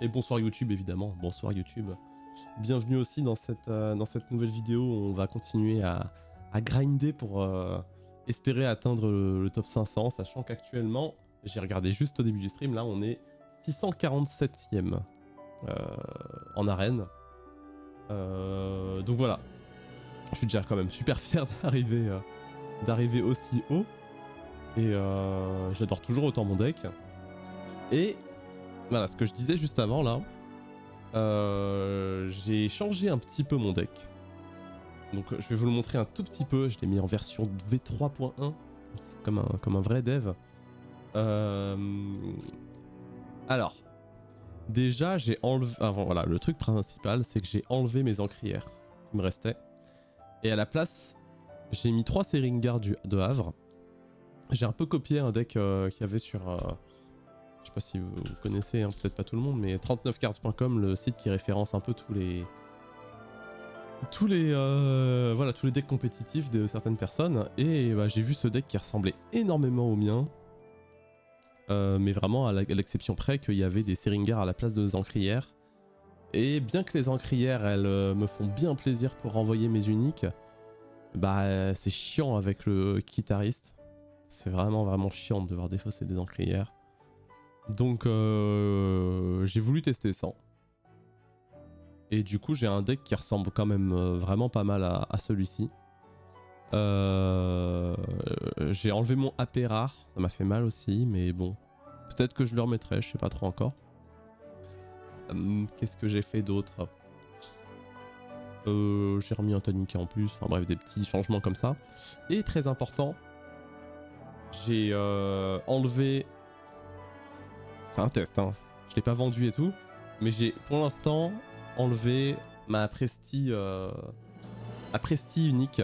Et bonsoir YouTube évidemment, bonsoir YouTube. Bienvenue aussi dans cette nouvelle vidéo où on va continuer à grinder pour espérer atteindre le top 500, sachant qu'actuellement, j'ai regardé juste au début du stream, là on est 647ème en arène. Donc voilà, je suis déjà quand même super fier d'arriver aussi haut. Et j'adore toujours autant mon deck. Et voilà, ce que je disais juste avant là, j'ai changé un petit peu mon deck. Donc je vais vous le montrer un tout petit peu, je l'ai mis en version V3.1, comme un vrai dev. Alors, déjà j'ai enlevé... Avant, voilà, le truc principal c'est que j'ai enlevé mes encrières qui me restaient. Et à la place, j'ai mis 3 Seringar de Havre. J'ai un peu copié un deck qu'il y avait sur... je sais pas si vous connaissez, hein, peut-être pas tout le monde, mais 39cards.com, le site qui référence un peu tous les decks compétitifs de certaines personnes. Et bah, j'ai vu ce deck qui ressemblait énormément au mien. Mais vraiment à l'exception près qu'il y avait des Seringar à la place de encrières. Et bien que les encrières, elles me font bien plaisir pour renvoyer mes uniques, bah c'est chiant avec le guitariste. C'est vraiment chiant de devoir défausser des encrières. Donc j'ai voulu tester ça. Et du coup j'ai un deck qui ressemble quand même vraiment pas mal à celui-ci. J'ai enlevé mon AP rare, ça m'a fait mal aussi, mais bon. Peut-être que je le remettrai, je sais pas trop encore. Qu'est-ce que j'ai fait d'autre? J'ai remis un Tanuki en plus, enfin bref, des petits changements comme ça. Et très important, j'ai enlevé... C'est un test, hein. Je l'ai pas vendu et tout, mais j'ai pour l'instant enlevé ma Presti unique,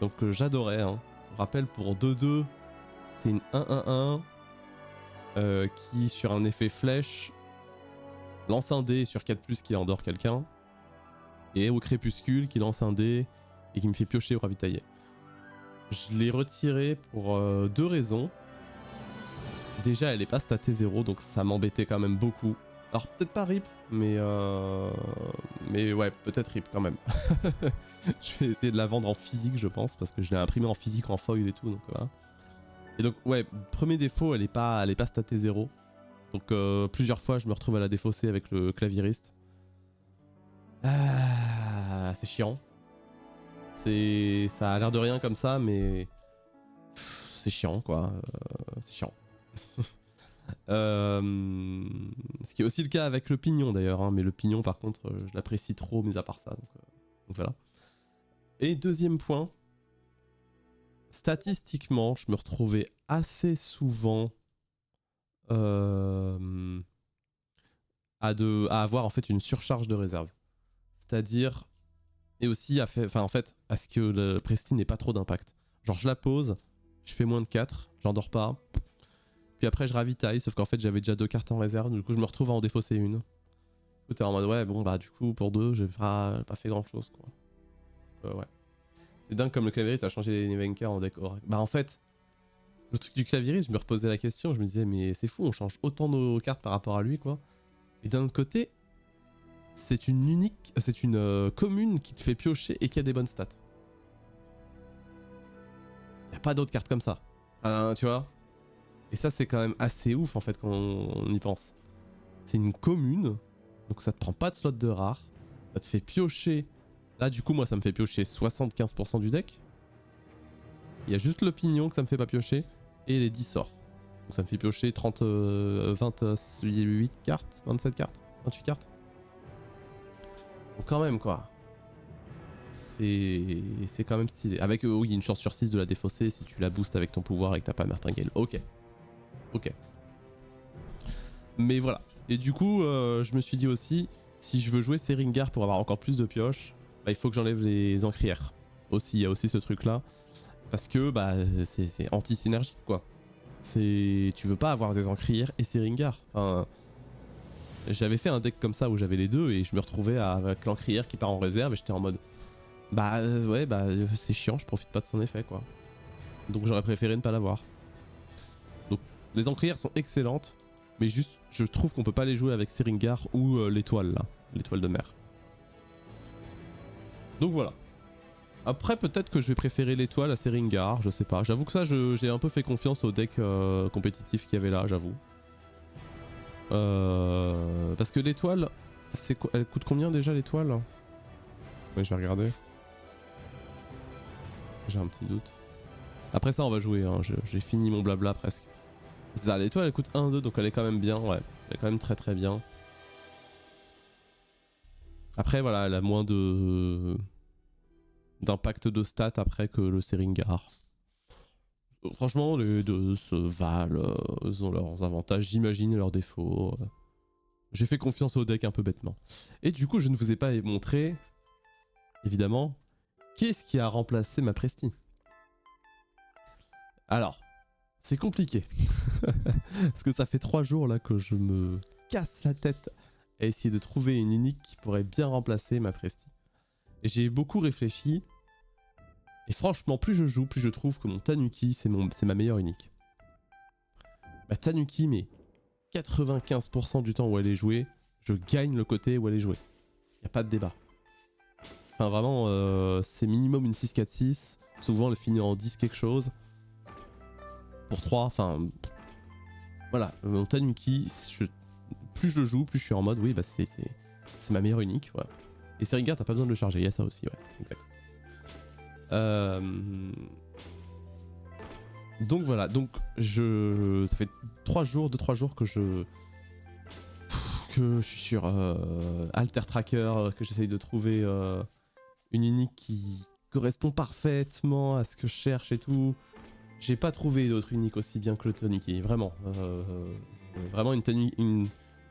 donc j'adorais. Hein. Pour rappel, pour 2-2, c'était une 1-1-1 qui, sur un effet flèche, lance un dé sur 4+, qui endort quelqu'un, et au crépuscule qui lance un dé et qui me fait piocher ou ravitailler. Je l'ai retiré pour 2 raisons. Déjà, elle est pas statée 0, donc ça m'embêtait quand même beaucoup. Alors peut-être pas RIP, mais ouais, peut-être RIP quand même. Je vais essayer de la vendre en physique, je pense, parce que je l'ai imprimée en physique, en foil et tout, donc voilà. Et donc ouais, premier défaut, elle est pas statée 0. Donc plusieurs fois, je me retrouve à la défausser avec le clavieriste. Ah, c'est chiant. Ça a l'air de rien comme ça, mais c'est chiant quoi. C'est chiant. Ce qui est aussi le cas avec le pignon d'ailleurs, hein, mais le pignon par contre je l'apprécie trop mis à part ça, donc voilà. Et deuxième point, statistiquement je me retrouvais assez souvent à avoir en fait une surcharge de réserve, c'est-à-dire, et aussi à ce que le Presti n'ait pas trop d'impact. Genre je la pose, je fais moins de 4, j'endors pas. Puis après je ravitaille, sauf qu'en fait j'avais déjà 2 cartes en réserve, du coup je me retrouve à en défausser une. Du coup t'es en mode ouais bon bah du coup pour 2 j'ai pas fait grand chose quoi. Ouais. C'est dingue comme le clavieriste a changé les Nevenka en deck Oracle. Bah en fait, le truc du clavieriste, je me reposais la question, je me disais mais c'est fou, on change autant nos cartes par rapport à lui quoi. Et d'un autre côté, c'est une commune qui te fait piocher et qui a des bonnes stats. Y'a pas d'autres cartes comme ça. Tu vois. Et ça c'est quand même assez ouf en fait quand on y pense. C'est une commune, donc ça te prend pas de slot de rare, ça te fait piocher. Là du coup moi ça me fait piocher 75% du deck. Il y a juste l'opinion que ça me fait pas piocher et les 10 sorts. Donc ça me fait piocher 28 cartes, 27 cartes, 28 cartes. Donc quand même quoi. C'est quand même stylé. Avec oui une chance sur 6 de la défausser si tu la boostes avec ton pouvoir et que t'as pas Martingale. Ok. Mais voilà. Et du coup, je me suis dit aussi, si je veux jouer Seringar pour avoir encore plus de pioches, bah, il faut que j'enlève les encrières. Aussi, il y a aussi ce truc-là. Parce que bah, c'est anti-synergique, quoi. Tu veux pas avoir des encrières et Seringar. Enfin, j'avais fait un deck comme ça où j'avais les deux et je me retrouvais avec l'encrière qui part en réserve et j'étais en mode... Bah ouais, bah c'est chiant, je profite pas de son effet, quoi. Donc j'aurais préféré ne pas l'avoir. Donc les encrières sont excellentes. Mais juste, je trouve qu'on peut pas les jouer avec Seringar ou l'étoile là, l'étoile de mer. Donc voilà. Après peut-être que je vais préférer l'étoile à Seringar, je sais pas. J'avoue que ça j'ai un peu fait confiance au deck compétitif qu'il y avait là, j'avoue. Parce que l'étoile, elle coûte combien déjà l'étoile? Ouais, je vais regarder. J'ai un petit doute. Après ça on va jouer, hein. J'ai fini mon blabla presque. C'est ça, l'étoile elle coûte 1-2 donc elle est quand même bien, ouais. Elle est quand même très très bien. Après voilà, elle a moins d'impact de stats après que le Seringar. Franchement les deux se valent, ils ont leurs avantages, j'imagine, et leurs défauts. J'ai fait confiance au deck un peu bêtement. Et du coup je ne vous ai pas montré, évidemment, qu'est-ce qui a remplacé ma Prestige. Alors, c'est compliqué. Parce que ça fait 3 jours là que je me casse la tête à essayer de trouver une unique qui pourrait bien remplacer ma Prestige. Et j'ai beaucoup réfléchi. Et franchement, plus je joue, plus je trouve que mon Tanuki, c'est ma meilleure unique. Ma Tanuki, mais 95% du temps où elle est jouée, je gagne le côté où elle est jouée. Y a pas de débat. Enfin vraiment, c'est minimum une 6-4-6. Souvent elle finit en 10 quelque chose. Pour 3, enfin... Voilà, mon Tanuki, plus je le joue, plus je suis en mode, oui, bah c'est ma meilleure unique, voilà. Et Seringar, t'as pas besoin de le charger, il y a ça aussi, ouais, exact. Donc voilà, donc ça fait 2-3 jours que je suis sur Alter Tracker, que j'essaye de trouver une unique qui correspond parfaitement à ce que je cherche et tout. J'ai pas trouvé d'autre unique aussi bien que le Tanuki, vraiment. Vraiment une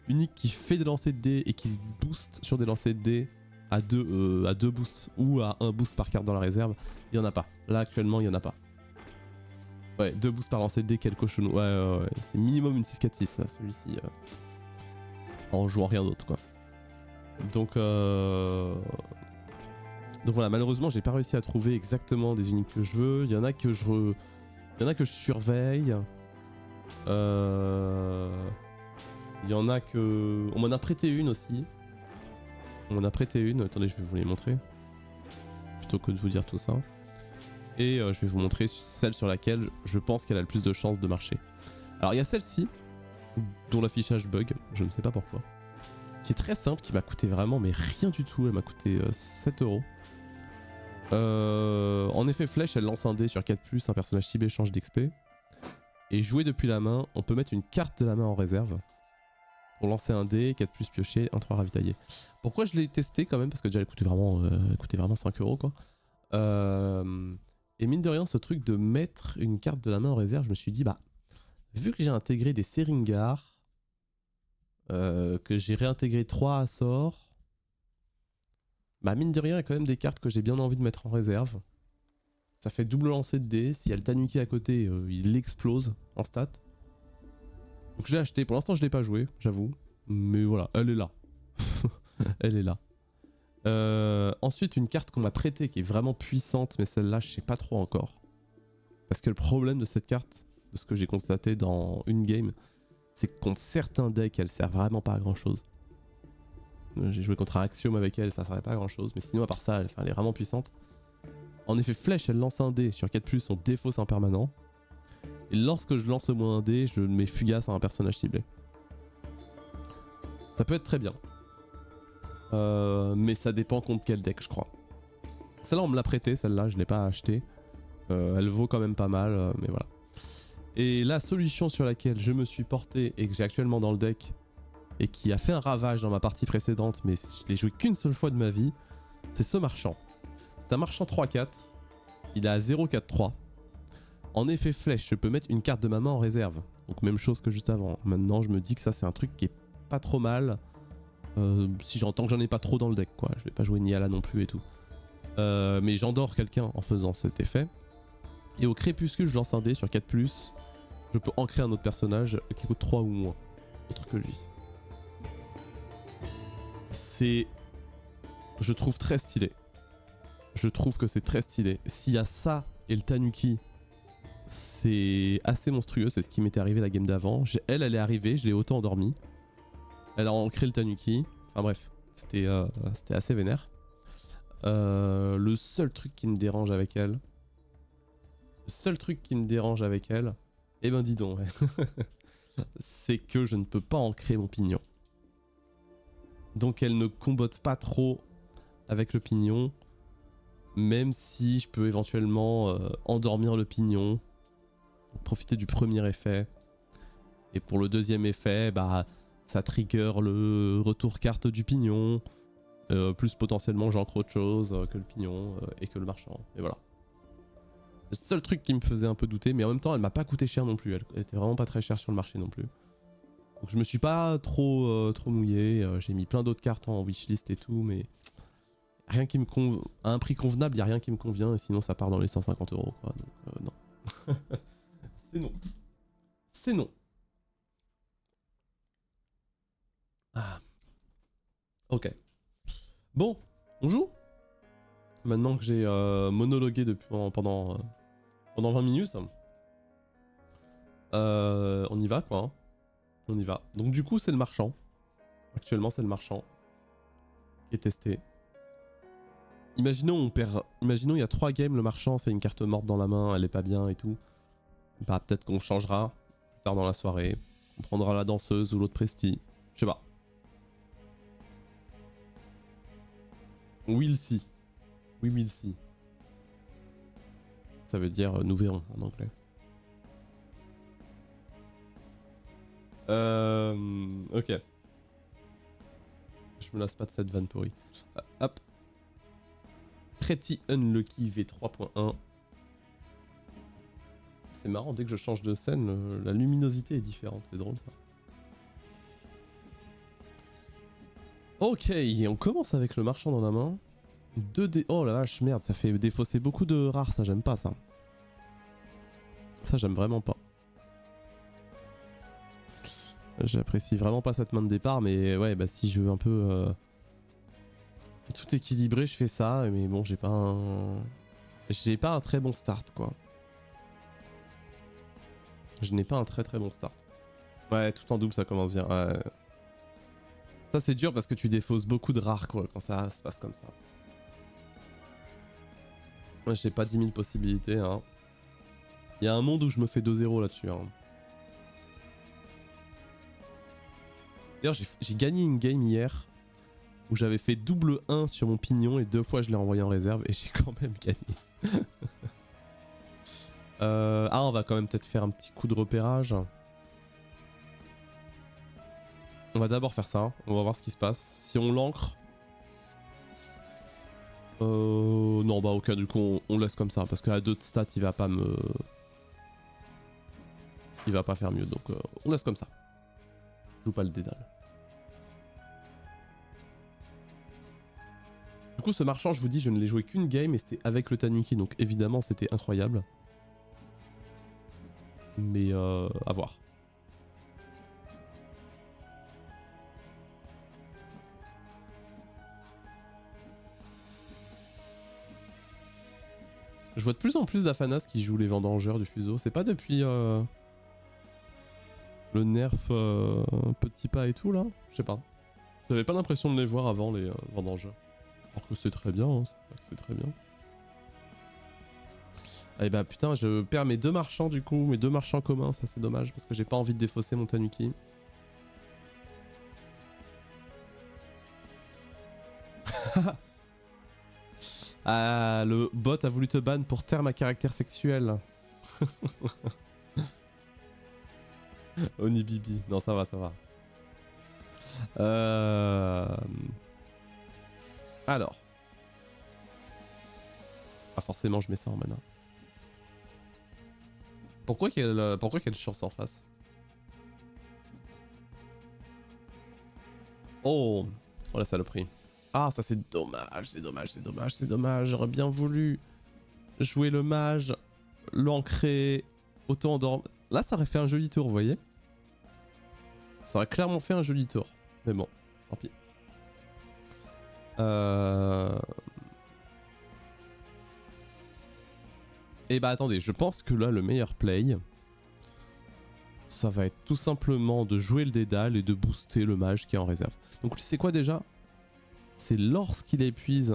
unique qui fait des lancers de dés et qui se booste sur des lancers de dés à 2 boosts ou à 1 boost par carte dans la réserve. Il y en a pas. Là actuellement il y en a pas. Ouais, 2 boosts par lancer de dés, quel cochon. Ouais. C'est minimum une 6-4-6 celui-ci. En jouant rien d'autre quoi. Donc voilà, malheureusement j'ai pas réussi à trouver exactement des uniques que je veux. Il y en a que je surveille. Il y en a que... On m'en a prêté une aussi. Attendez, je vais vous les montrer. Plutôt que de vous dire tout ça. Et je vais vous montrer celle sur laquelle je pense qu'elle a le plus de chances de marcher. Alors il y a celle-ci, dont l'affichage bug, je ne sais pas pourquoi. Qui est très simple, qui m'a coûté vraiment, mais rien du tout. Elle m'a coûté 7 €. En effet, flèche, elle lance un dé sur 4+, un personnage ciblé change d'XP. Et jouer depuis la main, on peut mettre une carte de la main en réserve. Pour lancer un dé, 4+ pioché, 1-3 ravitaillé. Pourquoi je l'ai testé quand même? Parce que déjà elle coûtait vraiment 5 € quoi. Et mine de rien, ce truc de mettre une carte de la main en réserve, je me suis dit, bah, vu que j'ai intégré des Seringar, que j'ai réintégré 3 assorts, bah mine de rien, il y a quand même des cartes que j'ai bien envie de mettre en réserve. Ça fait double lancer de dés. S'il y a le Tanuki à côté, il explose en stats. Donc je l'ai acheté. Pour l'instant, je l'ai pas joué, j'avoue. Mais voilà, elle est là. Elle est là. Ensuite, une carte qu'on m'a prêtée qui est vraiment puissante, mais celle-là, je sais pas trop encore. Parce que le problème de cette carte, de ce que j'ai constaté dans une game, c'est que contre certains decks, elle sert vraiment pas à grand chose. J'ai joué contre un Axiom avec elle, ça servait pas à grand chose. Mais sinon, à part ça, elle est vraiment puissante. En effet, flèche, elle lance un dé sur 4+, on défausse un permanent. Et lorsque je lance au moins un dé, je mets fugace à un personnage ciblé. Ça peut être très bien. Mais ça dépend contre quel deck, je crois. Celle-là, on me l'a prêtée, celle-là, je l'ai pas achetée. Elle vaut quand même pas mal, mais voilà. Et la solution sur laquelle je me suis porté et que j'ai actuellement dans le deck, et qui a fait un ravage dans ma partie précédente, mais je l'ai joué qu'une seule fois de ma vie, c'est ce marchand. C'est un marchand 3-4, il est à 0-4-3. En effet flèche, je peux mettre une carte de ma main en réserve. Donc même chose que juste avant. Maintenant je me dis que ça c'est un truc qui est pas trop mal. Si j'entends que j'en ai pas trop dans le deck quoi. Je vais pas jouer Niala non plus et tout. Mais j'endors quelqu'un en faisant cet effet. Et au crépuscule je lance un dé sur 4+. Je peux ancrer un autre personnage qui coûte 3 ou moins. Autre que lui. C'est... Je trouve très stylé. Je trouve que c'est très stylé. S'il y a ça et le Tanuki, C'est assez monstrueux, c'est ce qui m'était arrivé la game d'avant. Elle est arrivée, je l'ai auto-endormie. Elle a ancré le tanuki. Enfin bref, c'était assez vénère. Le seul truc qui me dérange avec elle... Eh ben dis donc, ouais. C'est que je ne peux pas ancrer mon pignon. Donc elle ne combotte pas trop avec le pignon. Même si je peux éventuellement endormir le pignon. Profiter du premier effet. Et pour le deuxième effet, bah ça trigger le retour carte du pignon. Plus potentiellement j'ancre autre chose que le pignon et que le marchand. Et voilà. Le seul truc qui me faisait un peu douter, mais en même temps elle m'a pas coûté cher non plus. Elle était vraiment pas très chère sur le marché non plus. Donc je me suis pas trop mouillé. J'ai mis plein d'autres cartes en wishlist et tout, mais rien qui me à un prix convenable, il y a rien qui me convient et sinon ça part dans les 150 € quoi. Donc non. C'est non. C'est non. Ah. Ok. Bon, on joue. Maintenant que j'ai monologué pendant 20 minutes. On y va quoi. Hein. On y va. Donc du coup c'est le marchand. Actuellement c'est le marchand qui est testé. Imaginons il y a 3 games, le marchand c'est une carte morte dans la main, elle est pas bien et tout. Bah peut-être qu'on changera plus tard dans la soirée. On prendra la danseuse ou l'autre presti. Je sais pas. We'll see. We will see. Ça veut dire nous verrons en anglais. Ok. Je me lasse pas de cette vanne pourrie. Hop. Pretty Unlucky V3.1. C'est marrant, dès que je change de scène, la luminosité est différente. C'est drôle ça. Ok, on commence avec le marchand dans la main. 2D. Oh la vache, merde, ça fait défausser beaucoup de rares, ça j'aime pas ça. Ça j'aime vraiment pas. J'apprécie vraiment pas cette main de départ, mais ouais, bah si je veux un peu tout équilibrer, je fais ça, mais bon, j'ai pas un très bon start quoi. Je n'ai pas un très bon start. Ouais, tout en double ça commence bien. Ouais. Ça c'est dur parce que tu défausses beaucoup de rares quoi quand ça se passe comme ça. Moi j'ai pas 10 000 possibilités hein. Il y a un monde où je me fais 2-0 là-dessus hein. D'ailleurs j'ai gagné une game hier où j'avais fait double 1 sur mon pignon et 2 fois je l'ai envoyé en réserve et j'ai quand même gagné. Ah on va quand même peut-être faire un petit coup de repérage. On va d'abord faire ça, on va voir ce qui se passe. Si on l'ancre... Non bah ok du coup on laisse comme ça parce qu'à 2 de stats il va pas me... Il va pas faire mieux donc on laisse comme ça. Je joue pas le dédale. Du coup ce marchand je vous dis je ne l'ai joué qu'une game et c'était avec le Tanuki donc évidemment c'était incroyable. Mais à voir. Je vois de plus en plus d'Afanas qui jouent les vendangeurs du fuseau. C'est pas depuis le nerf petit pas et tout là. Je sais pas. J'avais pas l'impression de les voir avant les vendangeurs. Alors que c'est très bien, hein. C'est très bien. Et bah putain, je perds mes 2 marchands du coup, mes 2 marchands communs, ça c'est dommage parce que j'ai pas envie de défausser mon Tanuki. Ah, le bot a voulu te ban pour terme à caractère sexuel. Onibibi, non ça va, ça va. Alors. Ah forcément je mets ça en mana. Pourquoi quelle chance en face? Oh, oh la saloperie. Ah ça c'est dommage, c'est dommage, c'est dommage, c'est dommage. J'aurais bien voulu jouer le mage, l'ancrer, auto-endormir. Là ça aurait fait un joli tour, vous voyez? Ça aurait clairement fait un joli tour. Mais bon, tant pis. Et bah attendez, je pense que là le meilleur play, ça va être tout simplement de jouer le dédale et de booster le mage qui est en réserve. Donc c'est quoi déjà? C'est lorsqu'il épuise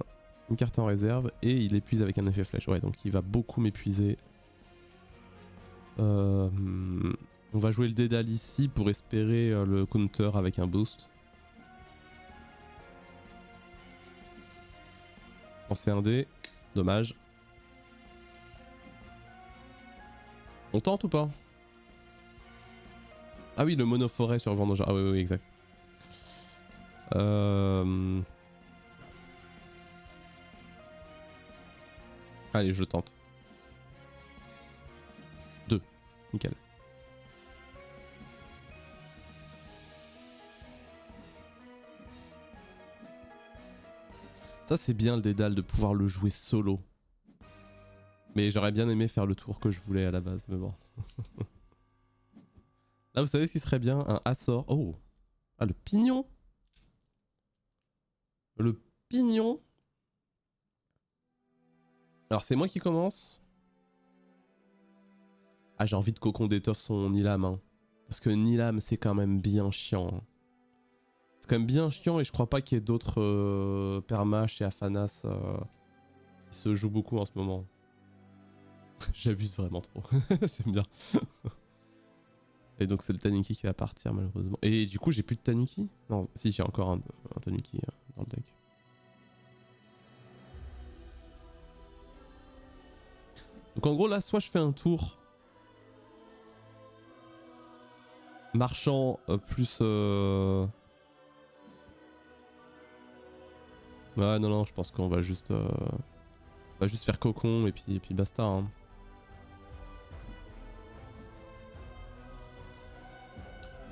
une carte en réserve et il épuise avec un effet flèche. Ouais, donc il va beaucoup m'épuiser. On va jouer le dédale ici pour espérer le counter avec un boost. Lancer un dé, dommage. On tente ou pas? Ah oui, le monoforêt sur Vendange. Ah oui, oui, exact. Allez, je tente. 2. Nickel. Ça, c'est bien le dédale de pouvoir le jouer solo. Mais j'aurais bien aimé faire le tour que je voulais à la base, mais bon. Là, vous savez ce qui serait bien? Un Açor. Oh! Ah, le pignon! Le pignon! Alors, c'est moi qui commence. Ah, j'ai envie de cocon d'étoffe son Nilam. Hein. Parce que Nilam, c'est quand même bien chiant. Hein. C'est quand même bien chiant et je crois pas qu'il y ait d'autres permas chez Afanas qui se jouent beaucoup en ce moment. J'abuse vraiment trop. J'aime bien. Et donc c'est le Tanuki qui va partir malheureusement. Et du coup j'ai plus de Tanuki? Non, si j'ai encore un Tanuki dans le deck. Donc en gros là soit je fais un tour marchand plus... Ouais non non je pense qu'on va juste... On va juste faire cocon et puis basta. Hein.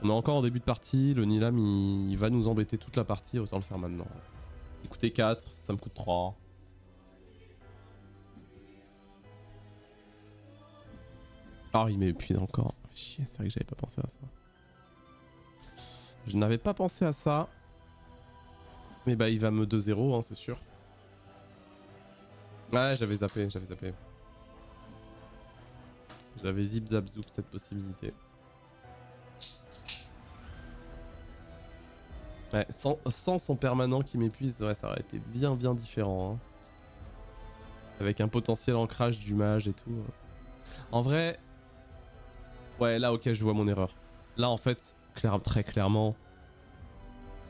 On est encore en début de partie, le Nilam il va nous embêter toute la partie, autant le faire maintenant. Il coûtait 4, ça me coûte 3. Ah il m'épuise encore. Chier, c'est vrai que j'avais pas pensé à ça. Je n'avais pas pensé à ça. Mais bah il va me 2-0 hein, c'est sûr. Ouais j'avais zappé. J'avais zip zap zoop cette possibilité. Ouais, sans son permanent qui m'épuise, ouais, ça aurait été bien différent. Hein. Avec un potentiel ancrage du mage et tout. En vrai... Ouais, là, ok, je vois mon erreur. Là, en fait, très clairement,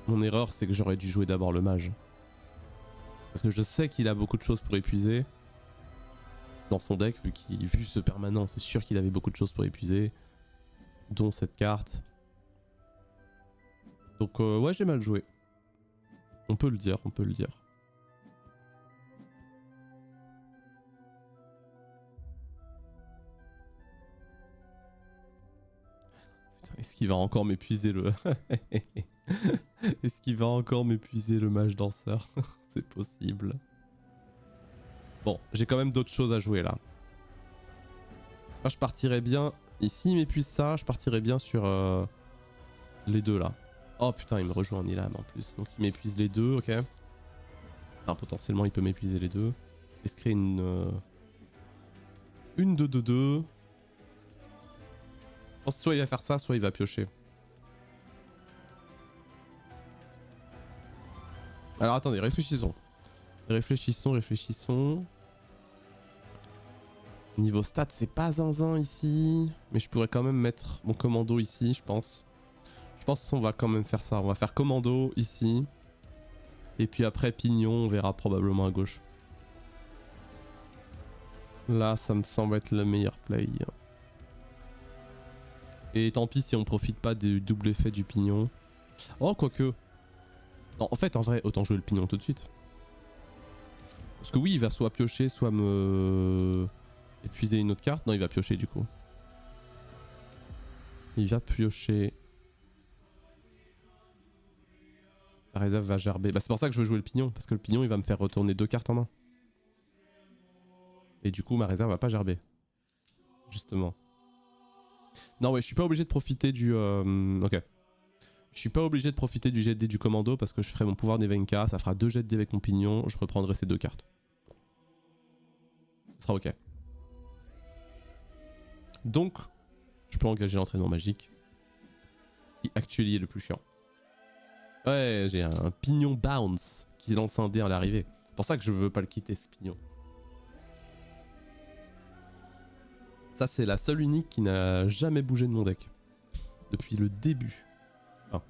mon erreur, c'est que j'aurais dû jouer d'abord le mage. Parce que je sais qu'il a beaucoup de choses pour épuiser. Dans son deck, vu ce permanent, c'est sûr qu'il avait beaucoup de choses pour épuiser. Dont cette carte. Donc ouais j'ai mal joué. On peut le dire. Putain, est-ce qu'il va encore m'épuiser le... Est-ce qu'il va encore m'épuiser le mage danseur? C'est possible. Bon, j'ai quand même d'autres choses à jouer là. Moi je partirais bien... Ici il m'épuise ça, je partirais bien sur les deux là. Oh putain, il me rejoint en Nilam en plus. Donc il m'épuise les deux, ok. Enfin, potentiellement il peut m'épuiser les deux. Et se créer une 2-2-2. Je pense que soit il va faire ça, soit il va piocher. Alors attendez, réfléchissons. Réfléchissons. Niveau stats, c'est pas zinzin ici. Mais je pourrais quand même mettre mon commando ici, je pense. Je pense qu'on va quand même faire ça. On va faire commando ici. Et puis après pignon, on verra probablement à gauche. Là, ça me semble être le meilleur play. Et tant pis si on profite pas du double effet du pignon. Oh, quoique. Non, en fait, en vrai, autant jouer le pignon tout de suite. Parce que oui, il va soit piocher, soit me... épuiser une autre carte. Non, il va piocher du coup. Il va piocher. La réserve va gerber. Bah, c'est pour ça que je veux jouer le pignon. Parce que le pignon, il va me faire retourner 2 cartes en main. Et du coup, ma réserve va pas gerber. Justement. Non, ouais, je suis pas obligé de profiter du... Ok. Je suis pas obligé de profiter du jet de dés du commando parce que je ferai mon pouvoir d'Evenka. Ça fera 2 jets de dés avec mon pignon. Je reprendrai ces 2 cartes. Ce sera ok. Donc, je peux engager l'entraînement magique. Qui actually est le plus chiant. Ouais, j'ai un pignon bounce qui lance un dé à l'arrivée. C'est pour ça que je veux pas le quitter ce pignon. Ça, c'est la seule unique qui n'a jamais bougé de mon deck. Depuis le début. Enfin,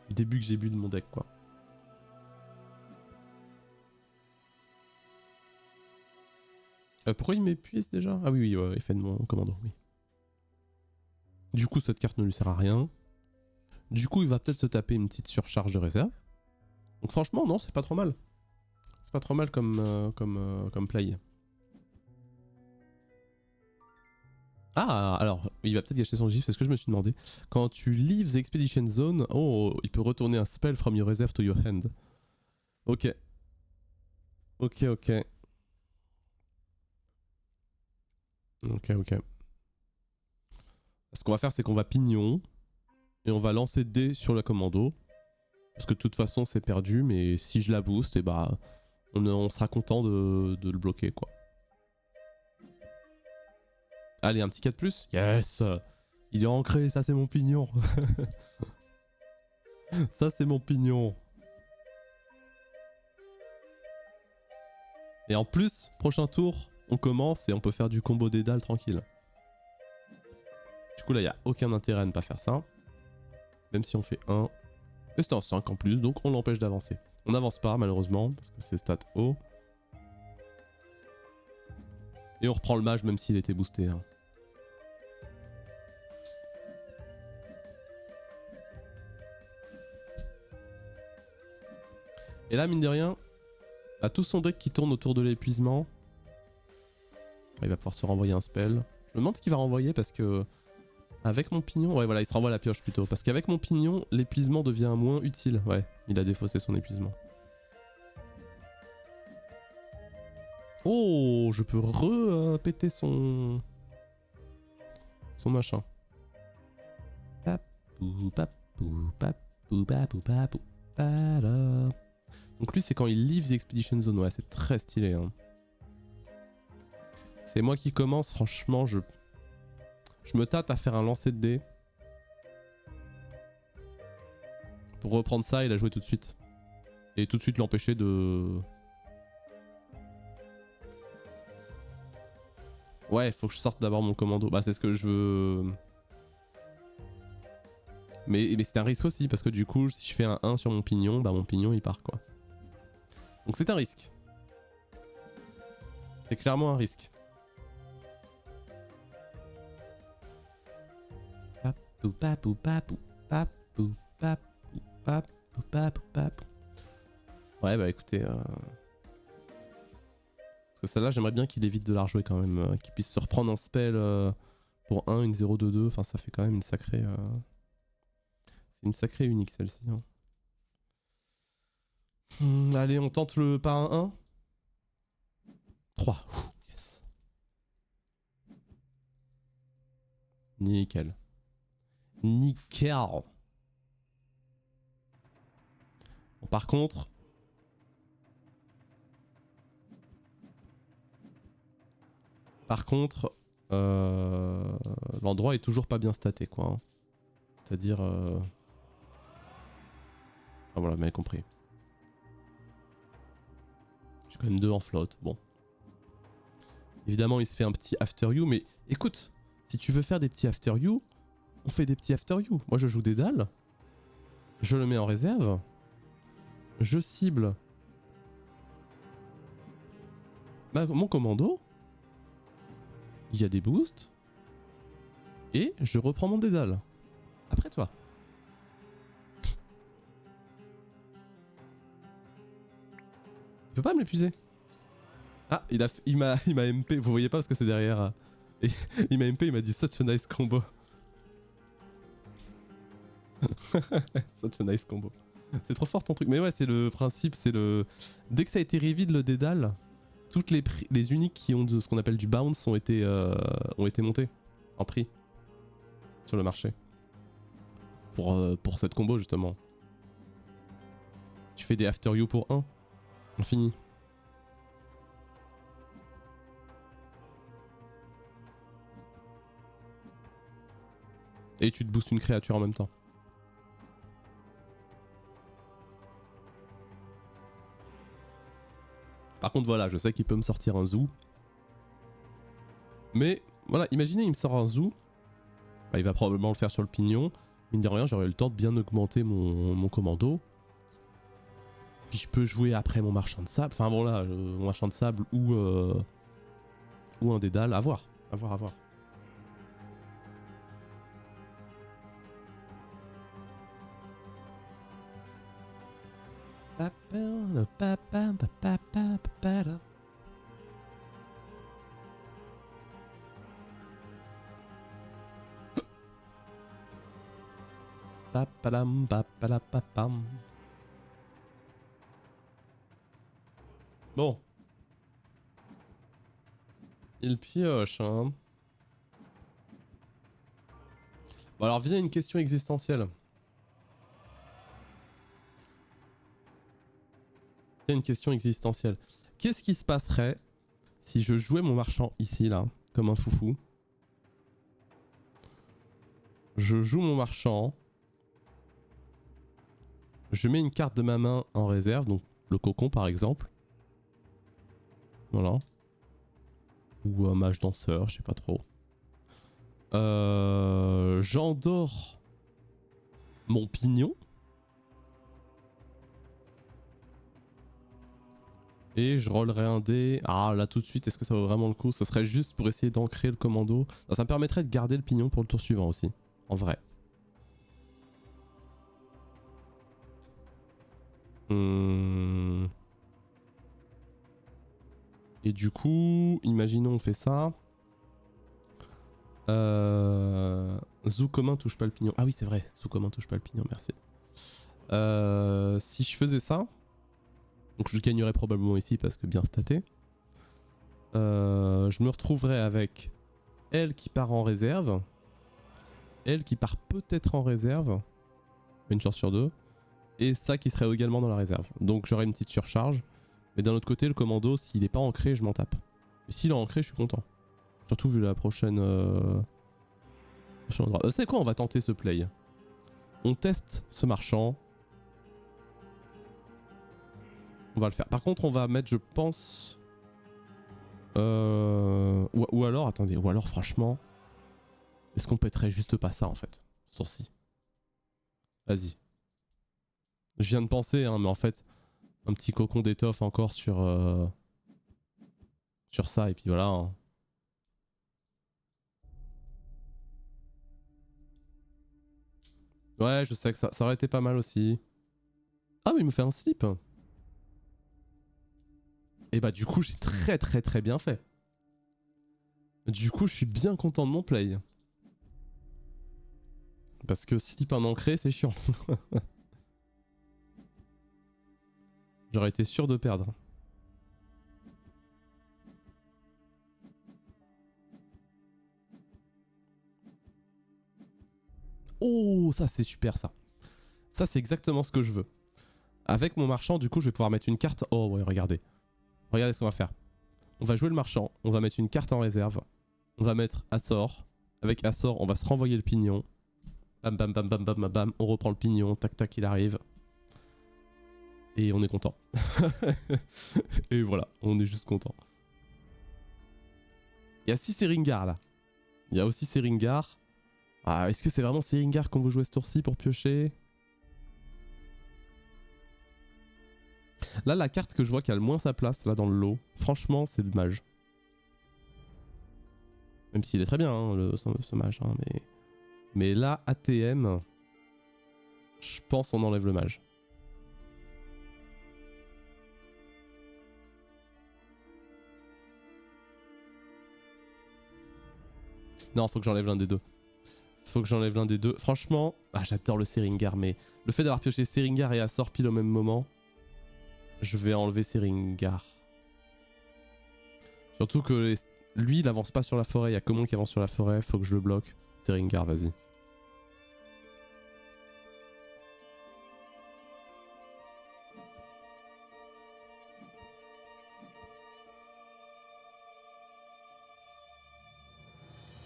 le début que j'ai bu de mon deck, quoi. Pourquoi il m'épuise déjà? Ah oui, oui, effet de mon commando, oui. Du coup, cette carte ne lui sert à rien. Du coup, il va peut-être se taper une petite surcharge de réserve. Donc franchement, non, c'est pas trop mal. C'est pas trop mal comme play. Ah, alors, il va peut-être gâcher son gif, c'est ce que je me suis demandé. Quand tu leaves the expedition zone, oh, il peut retourner un spell from your reserve to your hand. Ok. Ok, ok. Ok, ok. Ce qu'on va faire, c'est qu'on va pignon. Et on va lancer dés sur la commando. Parce que de toute façon, c'est perdu, mais si je la booste, et bah, on sera content de le bloquer, quoi. Allez, un petit 4+. Yes! Il est ancré, ça c'est mon pignon. Ça c'est mon pignon. Et en plus, prochain tour, on commence et on peut faire du combo des dalles tranquille. Du coup là, il n'y a aucun intérêt à ne pas faire ça. Même si on fait 1. Et c'est un 5 en plus, donc on l'empêche d'avancer. On n'avance pas malheureusement, parce que c'est stat haut. Et on reprend le mage même s'il était boosté. Hein. Et là, mine de rien, à tout son deck qui tourne autour de l'épuisement, il va pouvoir se renvoyer un spell. Je me demande ce qu'il va renvoyer parce que avec mon pignon, ouais voilà, il se renvoie la pioche plutôt. Parce qu'avec mon pignon, l'épuisement devient moins utile. Ouais, il a défaussé son épuisement. Oh, je peux péter son machin. Papou, papou, papou, papou, papou, papou. Donc lui, c'est quand il leave the expedition zone. Ouais, c'est très stylé. Hein. C'est moi qui commence. Franchement, je me tâte à faire un lancer de dés. Pour reprendre ça et la jouer tout de suite. Et tout de suite l'empêcher de... Ouais, faut que je sorte d'abord mon commando. Bah, c'est ce que je veux... Mais c'est un risque aussi, parce que du coup, si je fais un 1 sur mon pignon, bah mon pignon il part quoi. Donc c'est un risque. C'est clairement un risque. Papou, papou, papou, papou, papou, papou, papou, papou. Ouais, bah écoutez... Parce que celle-là, j'aimerais bien qu'il évite de la rejouer quand même. Qu'il puisse se reprendre un spell pour 1, une 0-2-2. Enfin, ça fait quand même une sacrée... C'est une sacrée unique celle-ci. Hein. Allez, on tente le pas un 1. 3. Yes. Nickel. Nickel. Bon, par contre... l'endroit est toujours pas bien staté, quoi. Hein. C'est-à-dire... Ah voilà, vous m'avez compris. J'ai quand même 2 en flotte, bon. Évidemment, il se fait un petit after you, mais écoute, si tu veux faire des petits after you, on fait des petits after you. Moi, je joue des dalles, je le mets en réserve, je cible mon commando, il y a des boosts, et je reprends mon dédale. Après toi. Il peut pas me l'épuiser. Ah, il m'a MP, vous voyez pas parce que c'est derrière. Et il m'a MP, il m'a dit such a nice combo. Such a nice combo. C'est trop fort ton truc. Mais ouais, c'est le principe, c'est le... Dès que ça a été reveal le dédale, toutes les uniques qui ont ce qu'on appelle du bounce ont été montées en prix sur le marché. Pour cette combo justement. Tu fais des after you pour 1. On finit. Et tu te boostes une créature en même temps. Par contre voilà, je sais qu'il peut me sortir un zoo. Mais voilà, imaginez il me sort un zoo. Bah, il va probablement le faire sur le pignon. Mine de rien, j'aurai le temps de bien augmenter mon commando. Puis je peux jouer après mon marchand de sable. Enfin bon là, mon marchand de sable ou un dédale. À voir, à voir, à voir. Bon. Il pioche, hein. Bon alors vient une question existentielle. Une question existentielle. Qu'est-ce qui se passerait si je jouais mon marchand ici, là, comme un foufou? Je joue mon marchand. Je mets une carte de ma main en réserve, donc le cocon par exemple. Voilà. Ou un mage danseur, je sais pas trop. J'endors mon pignon. Et je rollerai un dé. Ah là tout de suite, est-ce que ça vaut vraiment le coup? Ce serait juste pour essayer d'ancrer le commando. Non, ça me permettrait de garder le pignon pour le tour suivant aussi. En vrai. Et du coup, imaginons on fait ça. Zoo commun touche pas le pignon. Ah oui c'est vrai, zoo commun touche pas le pignon, merci. Si je faisais ça, donc je gagnerais probablement ici parce que bien staté. Je me retrouverais avec elle qui part en réserve. Elle qui part peut-être en réserve. Une chance sur deux. Et ça qui serait également dans la réserve. Donc j'aurais une petite surcharge. Mais d'un autre côté, le commando, s'il est pas ancré, je m'en tape. Et s'il est ancré, je suis content. Surtout vu la prochaine... c'est quoi, on va tenter ce play. On teste ce marchand. On va le faire. Par contre, on va mettre, je pense... Ou alors, attendez, ou alors franchement... Est-ce qu'on pèterait juste pas ça en fait? Sourcil. Vas-y. Je viens de penser, hein, mais en fait, un petit cocon d'étoffe encore sur ça, et puis voilà. Hein. Ouais, je sais que ça aurait été pas mal aussi. Ah, mais il me fait un slip. Et bah du coup, j'ai très bien fait. Du coup, je suis bien content de mon play. Parce que slip un ancré, c'est chiant. J'aurais été sûr de perdre. Oh, ça c'est super ça. Ça c'est exactement ce que je veux. Avec mon marchand, du coup, je vais pouvoir mettre une carte. Oh ouais, regardez. Regardez ce qu'on va faire. On va jouer le marchand, on va mettre une carte en réserve. On va mettre Açor. Avec Açor, on va se renvoyer le pignon. Bam bam bam bam bam bam bam. On reprend le pignon, tac tac, il arrive. Et on est content. Et voilà, on est juste content. Il y a 6 Seringar là. Il y a aussi Seringar. Ah, est-ce que c'est vraiment Seringar qu'on veut jouer ce tour-ci pour piocher? Là, la carte que je vois qui a le moins sa place là dans le lot, franchement, c'est le mage. Même s'il est très bien, hein, ce mage. Hein, mais là, ATM, je pense on enlève le mage. Non, faut que j'enlève l'un des deux. Faut que j'enlève l'un des deux. Franchement, ah, j'adore le Seringar, mais le fait d'avoir pioché Seringar et Açor pile au même moment, je vais enlever Seringar. Surtout que lui, il avance pas sur la forêt. Il y a que moi qui avance sur la forêt. Faut que je le bloque. Seringar, vas-y.